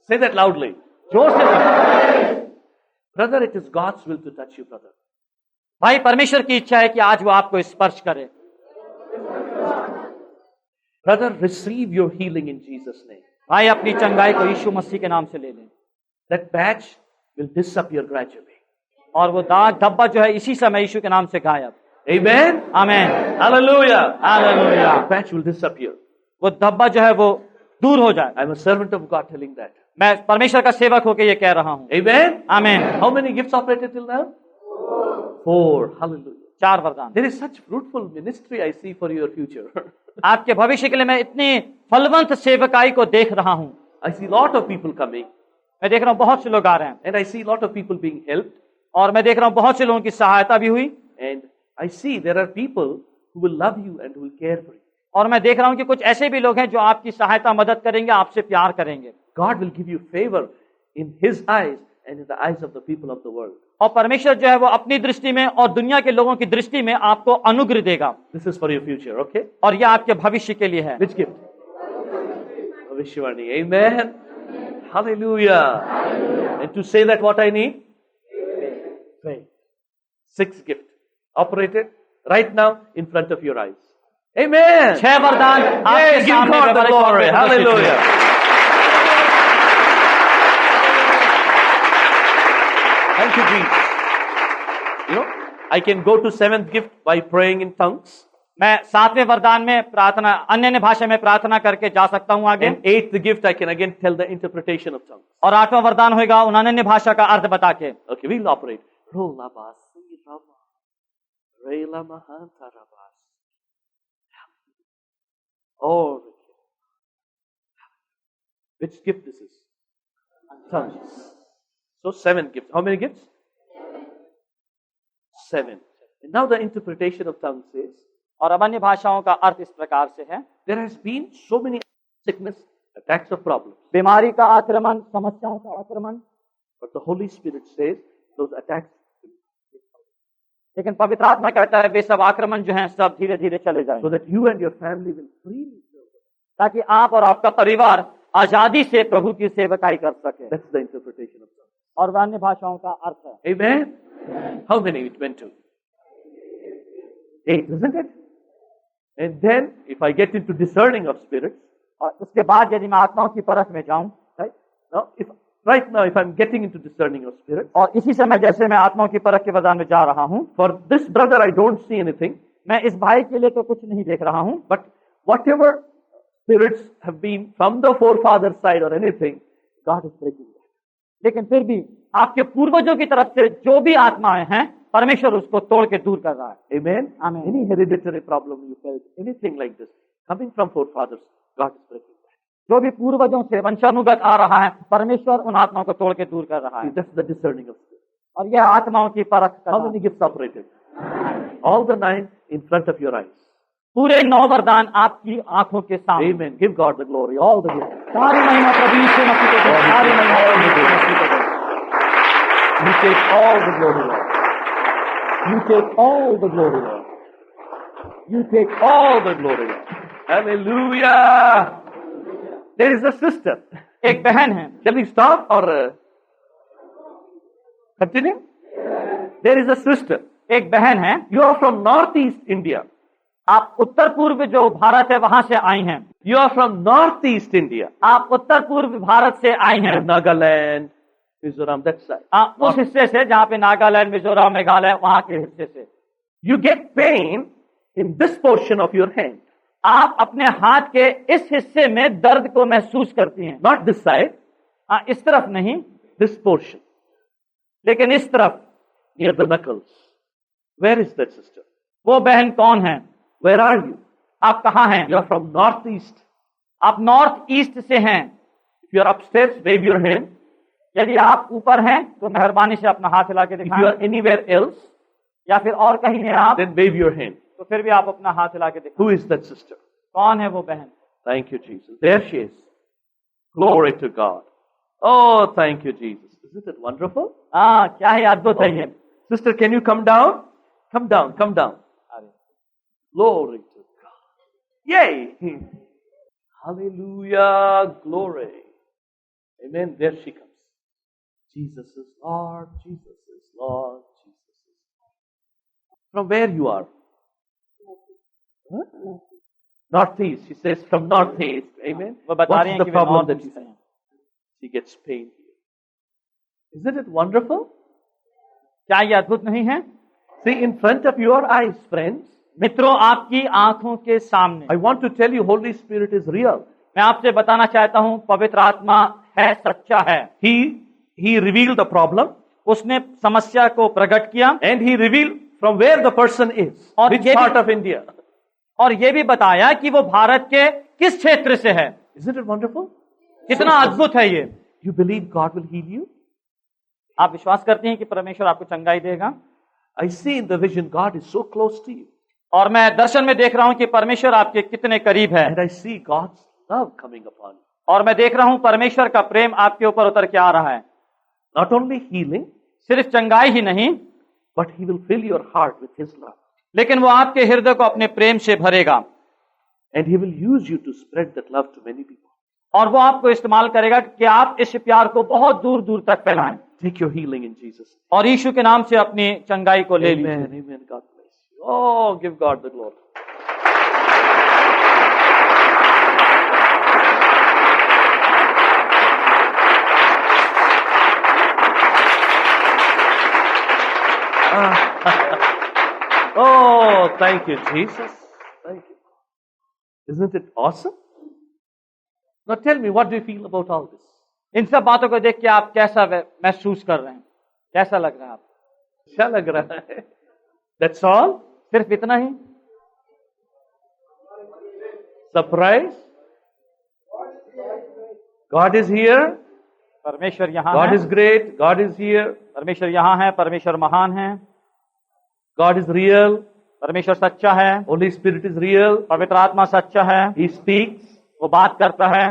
A: Say that loudly.
B: जोर से।
A: Brother, it is God's will to touch you, brother.
B: भाई, परमेश्वर की इच्छा है कि आज वो आपको स्पर्श करे।
A: Brother, receive your healing in Jesus' name.
B: भाई, अपनी चंगाई को यीशु मसीह के नाम से ले लें।
A: That patch will disappear gradually.
B: और वो दाग धब्बा जो है इसी समय यीशु के नाम से गायब।
A: Amen.
B: आमीन।
A: Hallelujah.
B: Hallelujah.
A: The patch will disappear.
B: वो धब्बा जो है वो दूर हो जाए।
A: I'm a servant of God telling that.
B: मैं परमेश्वर का सेवक होकर ये कह रहा हूँ।
A: Amen.
B: आमीन।
A: How many gifts operated till now? 4. Hallelujah.
B: 4 वरदान।
A: There is such fruitful ministry I see for your future.
B: आपके भविष्य के लिए मैं इतनी फलवंत सेवकाई को देख रहा हूँ।
A: I see lot of people coming.
B: मैं देख रहा हूँ बहुत से लोग आ रहे हैं।
A: And I see lot of people being helped.
B: और मैं देख रहा हूँ बहुत से लोगों की सहायता भी हुई।
A: And I see there are people who will love you and who will care for you.
B: और मैं देख रहा हूँ कि कुछ ऐसे भी लोग हैं जो आपकी सहायता मदद करेंगे, आपसे प्यार करेंगे।
A: God will give you favor in His eyes and in the eyes of the people of the world.
B: और परमेश्वर जो है वो अपनी दृष्टि में और दुनिया के लोगों की दृष्टि में आपको अनुग्रह देगा।
A: This is for your future, okay?
B: और यह आपके भविष्य के लिए है।
A: Which gift? Vishwani. Amen. Hallelujah. And to say that what I need? Faith. 6th gift. Operated right now in front of your eyes. Amen.
B: 6 वरदान आपके
A: Give
B: सामने
A: God the
B: व्यवहारिक तौर
A: glory.
B: पे प्रदर्शित हुए।
A: Hallelujah. Thank you, Jesus. You know, I can go to 7th gift by praying in tongues.
B: मैं 7वें वरदान में प्रार्थना अन्य भाषा में प्रार्थना करके जा सकता हूँ आगे।
A: And 8th gift I can again tell the interpretation of tongues.
B: और 8वां वरदान होगा उन अन्य भाषा का अर्थ बता के।
A: Okay, we'll operate. Rola basi rama. Rela mahanta rabas. Oh, which gift this is? Tongues. So 7 gifts. How many gifts? 7. And now the interpretation of tongues says,
B: और अब अन्य भाषाओं का अर्थ इस प्रकार से है,
A: there has been so many sickness, attacks of problems.
B: बीमारी का आक्रमण, समस्याओं का आक्रमण,
A: But the Holy Spirit says those attacks,
B: लेकिन पवित्र आत्मा कहता है वे सब आक्रमण जो हैं सब धीरे धीरे चले जाएं,
A: so that you and your family will freely serve God.
B: ताकि आप और आपका परिवार आजादी से प्रभु की सेवकाई कर सके।
A: That's the interpretation of tongues.
B: और वह अन्य भाषाओं का अर्थ है।
A: Amen? How many it went to? 8, isn't it? And then, if I get into discerning of spirits,
B: और उसके बाद यदि मैं आत्माओं की परख में जाऊं,
A: right now, if I'm getting into discerning of spirits,
B: और इसी समय जैसे मैं आत्माओं की परख के बाजार में जा रहा हूं,
A: for this brother I don't see anything,
B: मैं इस भाई के लिए तो कुछ नहीं देख रहा हूं,
A: but whatever spirits have been from the forefather side or anything, God is breaking that.
B: लेकिन फिर भी आपके पूर्वजों की तरफ से जो भी आत्माएं हैं, परमेश्वर उसको तोड़ के दूर कर रहा है।
A: Amen?
B: Amen.
A: Any hereditary problem you felt, anything like this, coming from forefathers, God is breaking that.
B: जो भी पूर्वजों से वंशानुगत आ रहा है, परमेश्वर उन आत्माओं को तोड़ के दूर कर रहा
A: See,
B: है।
A: that's the discerning of spirits.
B: और यह आत्माओं की परख
A: How
B: का
A: many gifts operated? All the 9 in front of your eyes.
B: पूरे 9 वरदान आपकी आंखों के सामने।
A: Amen. Give God the glory, all the gifts.
B: सारी महिमा प्रभु यीशु मसीह को दो, सारी महिमा प्रभु यीशु मसीह को दो।
A: You take all the glory, Lord. You take all the glory, Lord. You take all the glory, Lord. Hallelujah. There is a sister.
B: एक बहन है,
A: Shall we stop or continue? There is a sister.
B: एक बहन है,
A: You are from northeast India.
B: आप उत्तर पूर्व जो भारत है वहां से आई हैं।
A: You are from northeast India.
B: आप उत्तर पूर्व भारत से आई हैं।
A: Nagaland, Mizoram, that side.
B: उस हिस्से से जहाँ पे नागालैंड, मिजोरम, मेघालय वहां के हिस्से से।
A: You get pain in this portion of your hand.
B: आप अपने हाथ के इस हिस्से में दर्द को महसूस करती हैं।
A: Not this side,
B: इस तरफ नहीं,
A: this portion.
B: लेकिन इस तरफ।
A: Near the knuckles. Where is that sister?
B: वो बहन कौन है?
A: Where are you?
B: आप कहाँ हैं?
A: You are from northeast.
B: आप नॉर्थ ईस्ट से हैं।
A: If you are upstairs, wave your hand.
B: यदि आप ऊपर हैं तो मेहरबानी से अपना हाथ हिला के
A: If you
B: दिखाएं,
A: are anywhere else,
B: या फिर और कहीं हैं आप
A: then wave your hand.
B: तो फिर भी आप अपना हाथ हिला के दिखाएं।
A: Who is that sister?
B: कौन है वो बहन?
A: Thank you, Jesus. There she is. Glory to God. Oh, thank you, Jesus. Isn't it wonderful?
B: क्या ही अद्भुत है ये।
A: Sister, can you come down? Come down, come down. Glory to God. Yay! Hallelujah. Glory. Amen. There she comes. Jesus is Lord. Jesus is Lord. Jesus is Lord. From where you are? Huh? Northeast. She says from northeast. Amen.
B: वो बता
A: What
B: रही
A: is
B: हैं
A: the
B: कि वे
A: problem
B: north
A: that
B: east
A: she
B: से हैं।
A: She gets pain here. Isn't it wonderful?
B: क्या ये अद्भुत नहीं है?
A: See, in front of your eyes, friends,
B: मित्रों, आपकी आंखों के सामने
A: I want to tell you, Holy Spirit is real.
B: मैं आपसे बताना चाहता हूं, पवित्र आत्मा है, सच्चा है।
A: He revealed the problem
B: उसने समस्या को प्रकट किया
A: and he revealed from where the person is,
B: और
A: which
B: ये
A: part
B: भी-
A: of India.
B: और ये भी बताया कि वो भारत के किस क्षेत्र से है।
A: Isn't it wonderful?
B: कितना अद्भुत है ये।
A: You believe God will heal you?
B: आप विश्वास करते हैं कि परमेश्वर आपको चंगाई देगा?
A: I see in the vision God is so close to you.
B: और मैं दर्शन में देख रहा हूं कि परमेश्वर आपके कितने करीब है।
A: And I see God's love coming upon you.
B: और मैं देख रहा हूं परमेश्वर का प्रेम आपके ऊपर उतर के आ रहा है।
A: Not only healing,
B: सिर्फ चंगाई ही नहीं,
A: but He will fill your heart with His love.
B: लेकिन वो आपके हृदय को अपने प्रेम से भरेगा
A: And He will use you to spread that love to many people.
B: और वो आपको इस्तेमाल करेगा कि आप इस प्यार को बहुत दूर दूर तक फैलाएं।
A: Take your healing in Jesus' name.
B: और यीशु के नाम से अपनी चंगाई को ले लीजिए।
A: Amen. Amen. God bless you. Oh, give God the glory. Oh, thank you, Jesus. Thank you. Isn't it awesome? Now tell me, what do you feel about all this?
B: इन सब बातों को देख के आप कैसा महसूस कर रहे हैं? कैसा लग रहा है आप?
A: क्या लग रहा है? That's all?
B: सिर्फ इतना ही?
A: Surprise? God is here.
B: परमेश्वर यहाँ
A: God
B: है।
A: is great. God is here.
B: परमेश्वर यहाँ है। परमेश्वर महान है।
A: God is real.
B: परमेश्वर सच्चा है,
A: Holy Spirit is real.
B: पवित्र आत्मा सच्चा है,
A: He speaks.
B: वो बात करता है।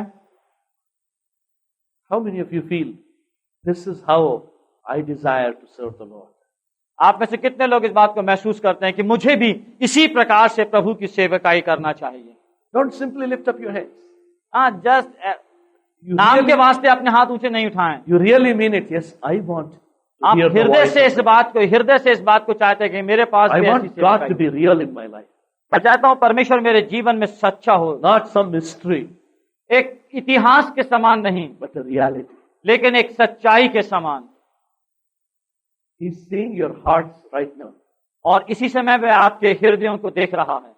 A: How many of you feel this is how I desire to serve the Lord?
B: आप में से कितने लोग इस बात को महसूस करते हैं कि मुझे भी इसी प्रकार से प्रभु की सेवकाई करना चाहिए?
A: Don't simply lift up your hands.
B: हाँ, जस्ट
A: You
B: नाम के
A: really,
B: वास्ते अपने हाथ ऊंचे नहीं उठाएं।
A: you really mean it. Yes, I want to
B: आप
A: hear the
B: हृदय
A: voice
B: से
A: of
B: इस
A: God.
B: बात को चाहते हैं कि मेरे पास
A: I
B: भी ऐसी
A: want God
B: सेवकाई
A: to be real in my life.
B: मैं चाहता हूं परमेश्वर मेरे जीवन में सच्चा हो,
A: Not some mystery,
B: एक इतिहास के समान नहीं,
A: but a reality.
B: लेकिन एक सच्चाई के समान।
A: He's seeing your hearts right now.
B: और इसी समय वह आपके हृदयों को देख रहा है,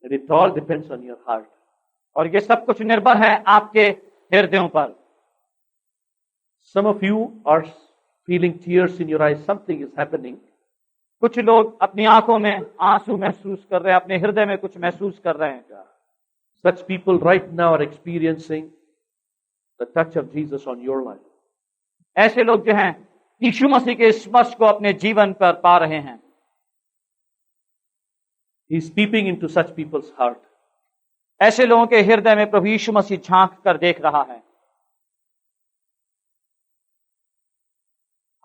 A: And it all depends on your heart.
B: और ये सब कुछ निर्भर है आपके हृदयों पर।
A: Some of you are feeling tears in your eyes. Something is happening.
B: कुछ लोग अपनी आंखों में आंसू महसूस कर रहे हैं, अपने हृदय में कुछ महसूस कर रहे हैं।
A: Such people right now are experiencing the touch of Jesus on your life.
B: ऐसे लोग जो हैं यीशु मसीह के स्पर्श को अपने जीवन पर पा रहे हैं।
A: He's peeping into such people's heart.
B: ऐसे लोगों के हृदय में प्रभु यीशु मसीह झांक कर देख रहा है।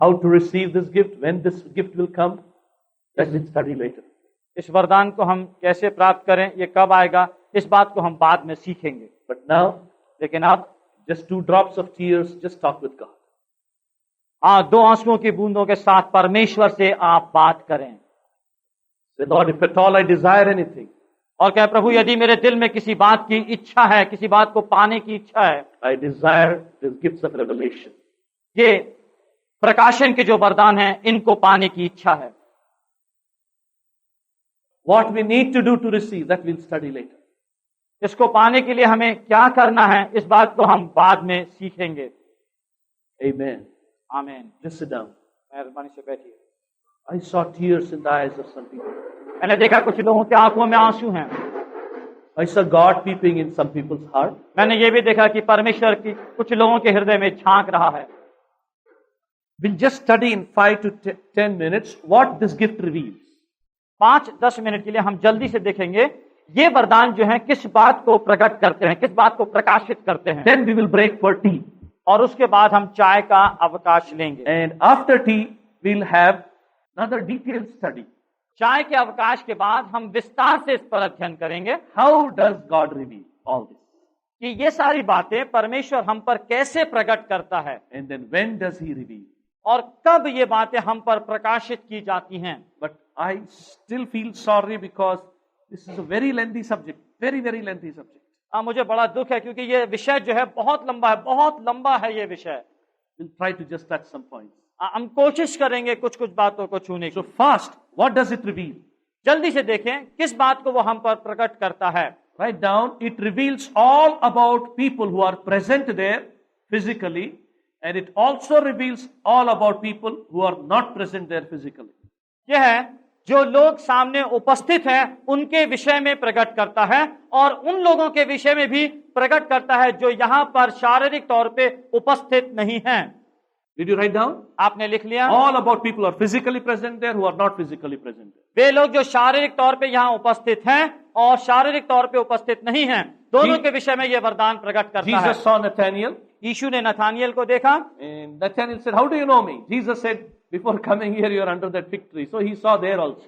A: How to receive this gift, when this gift will come, that we'll study later.
B: इस वरदान को हम कैसे प्राप्त करें, ये कब आएगा, इस बात को हम बाद में सीखेंगे।
A: But now,
B: लेकिन अब
A: just 2 drops of tears, just talk with God.
B: हाँ, 2 आंसुओं की बूंदों के साथ परमेश्वर से आप बात करें।
A: Say, Lord, if at all I desire anything,
B: और क्या प्रभु, यदि मेरे दिल में किसी बात की इच्छा है, किसी बात को पाने की इच्छा है,
A: I desire these gifts of revelation.
B: ये प्रकाशन के जो वरदान हैं, इनको पाने की इच्छा है।
A: What we need to do to receive, that we'll study later.
B: इसको पाने के लिए हमें क्या करना है, इस बात को हम बाद में सीखेंगे।
A: Amen.
B: आमीन।
A: Just sit down.
B: मेहरबानी से बैठिए।
A: I saw tears in the eyes of some people.
B: मैंने देखा कुछ लोगों की आंखों में आंसू हैं।
A: I saw God peeping in some people's heart.
B: मैंने ये भी देखा कि परमेश्वर की कुछ लोगों के हृदय में झांक रहा है।
A: We'll just study in 5 to 10 minutes what this gift reveals.
B: 5-10 minute के लिए हम जल्दी से देखेंगे ये वरदान जो है किस बात को प्रकट करते हैं, किस बात को प्रकाशित करते हैं।
A: Then we will break for tea.
B: और उसके बाद हम चाय का अवकाश लेंगे।
A: And after tea, we'll have another detailed study.
B: चाय के अवकाश के बाद हम विस्तार से इस पर अध्ययन करेंगे।
A: How does God reveal all this?
B: कि ये सारी बातें परमेश्वर हम पर कैसे प्रकट करता है,
A: And then when does He reveal?
B: और कब ये बातें हम पर प्रकाशित की जाती हैं।
A: But I still feel sorry because this is a very lengthy subject. Very, very lengthy subject.
B: मुझे बड़ा दुख है क्योंकि ये विषय जो है बहुत लंबा है, बहुत लंबा है ये विषय।
A: We'll try to just touch some points.
B: हम कोशिश करेंगे कुछ कुछ बातों को छूने की।
A: So first, what does it reveal?
B: जल्दी से देखें किस बात को वो हम पर प्रकट करता है।
A: Write down, it reveals all about people who are present there physically, and it also reveals all about people who are not present there physically.
B: यह है जो लोग सामने उपस्थित हैं उनके विषय में प्रकट करता है, और उन लोगों के विषय में भी प्रकट करता है जो यहाँ पर शारीरिक तौर पे उपस्थित नहीं हैं।
A: Did you write down?
B: आपने लिख लिया?
A: All about people who are physically present there, who are not physically present there.
B: वे लोग जो शारीरिक तौर पे यहाँ उपस्थित हैं और शारीरिक तौर पे उपस्थित नहीं हैं, दोनों के विषय में यह वरदान प्रकट करता है।
A: Jesus saw Nathaniel.
B: यीशु ने नथानियल को देखा।
A: And Nathaniel said, how do you know me? Jesus said, before coming here, you are under that fig tree. So he saw there also.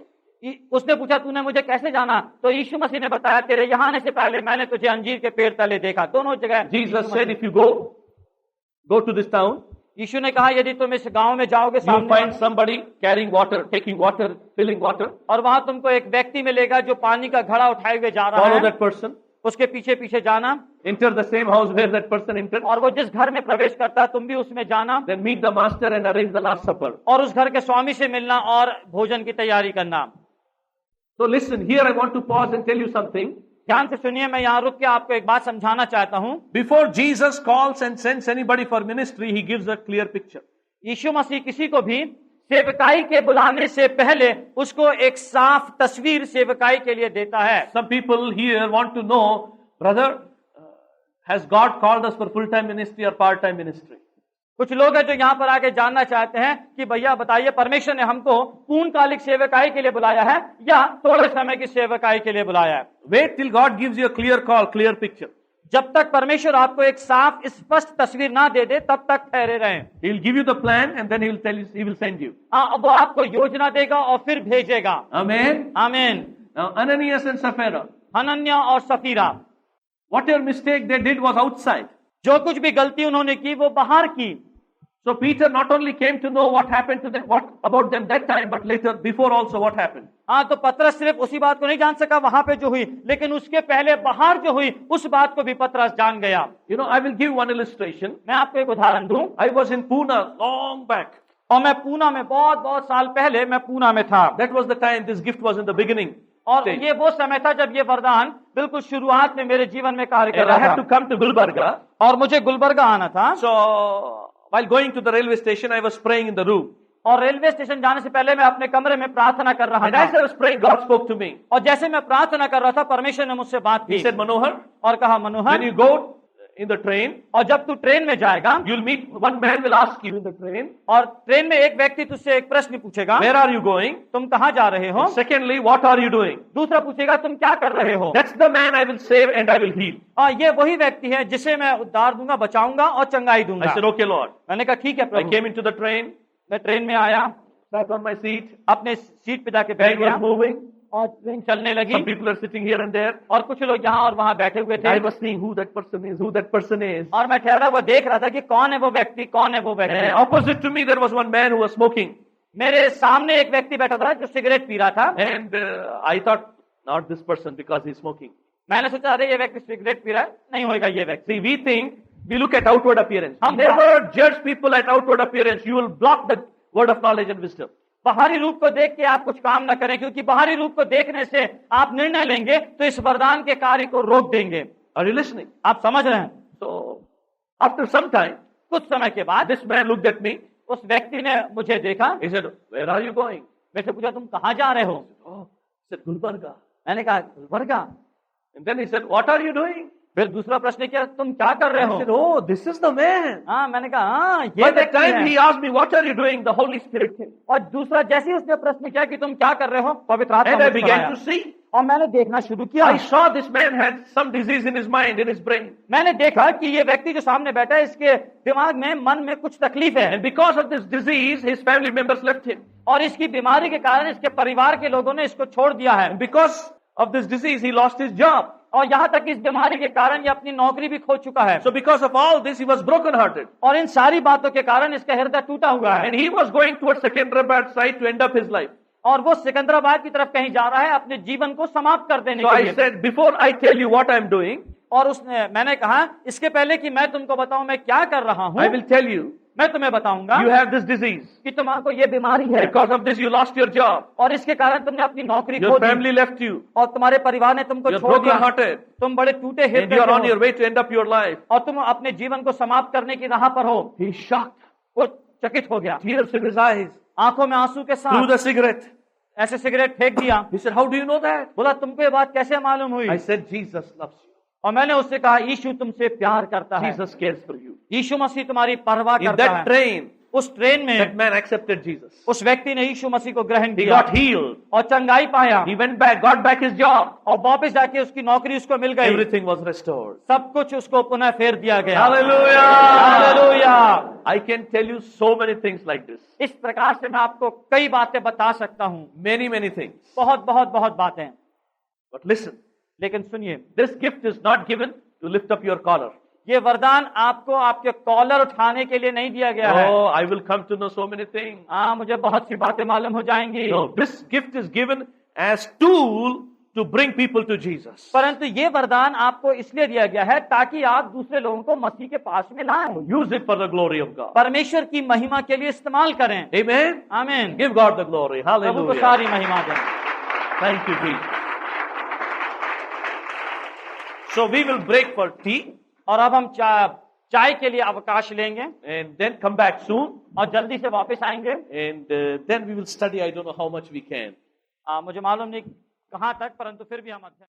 B: उसने पूछा, तूने मुझे कैसे जाना? तो यीशु मसीह ने बताया, तेरे यहाँ आने से पहले मैंने तुझे अंजीर के पेड़ तले देखा। दोनों जगह
A: Jesus said, if you go to this town,
B: यीशु ने कहा, यदि तुम इस गांव में जाओगे,
A: you
B: सामने
A: find somebody carrying water, taking water, filling water.
B: और वहां तुमको एक व्यक्ति मिलेगा जो पानी का घड़ा उठाए हुए जा रहा
A: Follow
B: है।
A: that person.
B: उसके पीछे पीछे जाना।
A: Enter the same house where that person entered.
B: और वो जिस घर में प्रवेश करता है तुम भी उसमें जाना।
A: Then meet the master and arrange the last supper.
B: और उस घर के स्वामी से मिलना और भोजन की तैयारी करना।
A: So listen, here I want to pause and tell you something.
B: ध्यान से सुनिए, मैं यहाँ रुक के आपको एक बात समझाना चाहता हूँ।
A: Before Jesus calls and sends anybody for ministry, he gives a clear picture.
B: यीशु मसीह किसी को भी सेवकाई के बुलाने से पहले उसको एक साफ तस्वीर सेवकाई के लिए देता है।
A: Some people here want to know, brother, has God called us for full-time ministry or part-time ministry?
B: कुछ लोग हैं जो यहाँ पर आके जानना चाहते हैं कि भैया बताइए, परमेश्वर ने हमको पूर्णकालिक सेवकाई के लिए बुलाया है या थोड़े समय की सेवकाई के लिए बुलाया है?
A: Wait till God gives you a clear call, clear picture.
B: जब तक परमेश्वर आपको एक साफ स्पष्ट तस्वीर ना दे दे तब तक ठहरे रहें।
A: He'll give you the plan and then he will tell you, he will send you.
B: अब वो आपको योजना देगा और फिर भेजेगा।
A: Amen.
B: आमीन।
A: Now Ananias and Sapphira,
B: Hananya और Safira,
A: whatever mistake they did was outside.
B: जो कुछ भी गलती उन्होंने की वो बाहर की।
A: So Peter not only came to know what happened to them, what about them that time, but later, before also what happened.
B: हाँ, तो पतरस सिर्फ उसी बात को नहीं जान सका वहां पे जो हुई, लेकिन उसके पहले बाहर जो हुई उस बात को भी पतरस जान गया।
A: You know, I will give one illustration.
B: मैं आपको एक उदाहरण दूं।
A: I was in Pune long back.
B: और मैं पूना में बहुत साल पहले मैं पूना में था।
A: That was the time this gift was in the beginning.
B: और
A: stage.
B: ये वो समय था जब ये वरदान बिल्कुल शुरुआत में मेरे जीवन में कार्य कर
A: And I
B: रहा
A: had to
B: था।
A: come to Gulbarga.
B: और मुझे गुलबर्गा आना था।
A: So while going to the railway station, I was praying in the room.
B: और रेलवे स्टेशन जाने से पहले मैं अपने कमरे में प्रार्थना कर रहा
A: And as I
B: था।
A: was praying, God spoke to me.
B: और जैसे मैं प्रार्थना कर रहा था परमेश्वर ने मुझसे बात
A: He
B: की
A: said, Manohar,
B: और कहा,
A: when
B: Manohar,
A: you go in the train,
B: और जब तू ट्रेन में जाएगा
A: you'll meet one man will ask you in the train,
B: और ट्रेन में एक व्यक्ति तुझसे एक प्रश्न पूछेगा,
A: where are you going?
B: तुम कहाँ जा रहे हो?
A: Secondly, what are you doing?
B: दूसरा पूछेगा, तुम क्या कर रहे हो?
A: That's the man I will save and I will heal.
B: ये वही व्यक्ति है जिसे मैं उद्धार दूंगा, बचाऊंगा और चंगाई दूंगा।
A: I said, okay, Lord.
B: मैंने कहा ठीक है
A: I
B: Prabhu.
A: came into the train,
B: मैं ट्रेन में आया,
A: sat on my seat,
B: अपने सीट पे जाके बैठ
A: train was
B: गया
A: moving.
B: और ट्रेन चलने लगी।
A: Some people are sitting here and there.
B: और कुछ लोग यहाँ और वहाँ बैठे हुए थे।
A: I was seeing who that person is, who that person is.
B: और मैं ठहरा हुआ देख रहा था कि कौन है वो व्यक्ति, कौन है वो
A: And
B: व्यक्ति।
A: opposite to me, there was one man who was smoking.
B: मेरे सामने एक व्यक्ति बैठा था जो सिगरेट पी रहा था।
A: And I thought, not this person because he's smoking.
B: मैंने सोचा अरे ये व्यक्ति सिगरेट पी रहा है, नहीं होगा ये व्यक्ति।
A: See, we think, we look at outward appearance.
B: हम
A: Never judge people at outward appearance. You will block the word of knowledge and wisdom.
B: बाहरी रूप को देख के आप कुछ काम ना करें, क्योंकि बाहरी रूप को देखने से आप निर्णय लेंगे तो इस वरदान के कार्य को रोक देंगे।
A: Are you listening?
B: आप समझ रहे हैं?
A: So, after some time,
B: कुछ समय के बाद
A: this man looked at me.
B: उस व्यक्ति ने मुझे देखा।
A: He said, where are you going?
B: मैंने पूछा तुम कहाँ जा रहे हो?
A: Oh, he said, Gulbarga.
B: मैंने कहा Gulbarga.
A: And then he said, what are you doing?
B: फिर दूसरा प्रश्न किया, तुम क्या कर रहे
A: I said,
B: हो?
A: oh, this is the man.
B: हाँ, मैंने कहा हाँ ये
A: By the
B: व्यक्ति
A: time
B: है।
A: he asked me, what are you doing? The Holy Spirit came.
B: और दूसरा जैसे ही उसने प्रश्न किया कि तुम क्या कर रहे हो, पवित्र आत्मा
A: And I
B: मुझ पर
A: began
B: आया।
A: to see.
B: और मैंने देखना शुरू किया।
A: I saw this man had some disease in his mind, in his brain.
B: मैंने देखा कि ये व्यक्ति जो सामने बैठा है इसके दिमाग में, मन में कुछ तकलीफ है।
A: And because of this disease, his family members left him.
B: और इसकी बीमारी के कारण इसके परिवार के लोगों ने इसको छोड़ दिया है।
A: And because of this disease, he lost his job.
B: और यहाँ तक इस बीमारी के कारण ये अपनी नौकरी भी खो चुका है।
A: So because of all this, he was brokenhearted.
B: और इन सारी बातों के कारण इसका हृदय टूटा हुआ है।
A: And he was going towards Secunderabad side to end up his life.
B: और वो सिकंदराबाद की तरफ कहीं जा रहा है अपने जीवन को समाप्त कर देने
A: So
B: के
A: I
B: लिए।
A: said, before I tell you what I'm doing,
B: और मैंने कहा इसके पहले कि मैं तुमको बताऊं मैं क्या कर रहा हूं,
A: I will tell you,
B: मैं तुम्हें बताऊंगा
A: you have this disease.
B: कि तुम्हारे ये बीमारी है।
A: Because of this, you lost your job.
B: और इसके कारण तुमने अपनी नौकरी खो
A: Your
B: the
A: family left you.
B: और तुम्हारे परिवार ने तुमको
A: You're
B: छोड़ दिया।
A: brokenhearted.
B: तुम बड़े टूटे
A: And
B: हृदय
A: you are
B: के
A: on your
B: हो
A: way to end up your life.
B: और तुम अपने जीवन को समाप्त करने की राह पर हो।
A: He's shocked.
B: वो चकित हो गया,
A: Tears in his eyes.
B: आंखों में आंसू के
A: Threw
B: साथ
A: the cigarette.
B: ऐसे सिगरेट फेंक दिया।
A: He said, how do you know that?
B: बोला तुमको ये बात कैसे मालूम हुई?
A: I said, Jesus loves you.
B: और मैंने उससे कहा यीशु तुमसे प्यार करता है,
A: Jesus cares for you.
B: यीशु मसीह तुम्हारी परवाह
A: In
B: करता
A: that
B: है।
A: train,
B: उस ट्रेन
A: that
B: में
A: man accepted Jesus.
B: उस व्यक्ति ने यीशु मसीह को ग्रहण
A: He
B: किया
A: got healed.
B: और चंगाई पाया
A: He went back, got back his job.
B: और वापस जाके उसकी नौकरी उसको मिल गई।
A: Everything was restored.
B: सब कुछ उसको पुनः फेर दिया गया।
A: Hallelujah.
B: Hallelujah.
A: I can tell you so many things like this.
B: इस प्रकार से मैं आपको कई बातें बता सकता हूँ,
A: Many, many things.
B: बहुत बहुत बहुत बातें।
A: But listen,
B: लेकिन सुनिए,
A: this gift is not given to lift up your collar.
B: ये वरदान आपको आपके कॉलर उठाने के लिए नहीं दिया गया है।
A: Oh, I will come to know so many things.
B: हाँ, मुझे बहुत सी बातें मालूम हो जाएंगी।
A: No, this gift is given as tool to bring people to Jesus.
B: परंतु ये वरदान आपको इसलिए दिया गया है ताकि आप दूसरे लोगों को मसीह के पास में लाएं,
A: Use it for the glory of God.
B: परमेश्वर की महिमा के लिए इस्तेमाल करें।
A: Amen.
B: आमीन।
A: Give God the glory.
B: प्रभु को
A: Hallelujah.
B: सारी महिमा दें।
A: Thank you, Jesus. So we will break for tea
B: और अब हम चाय के लिए अवकाश लेंगे
A: and then come back soon.
B: और जल्दी से वापस आएंगे।
A: And then we will study. I don't know how much we can.
B: मुझे मालूम नहीं कहाँ तक, परंतु फिर भी हम अध्ययन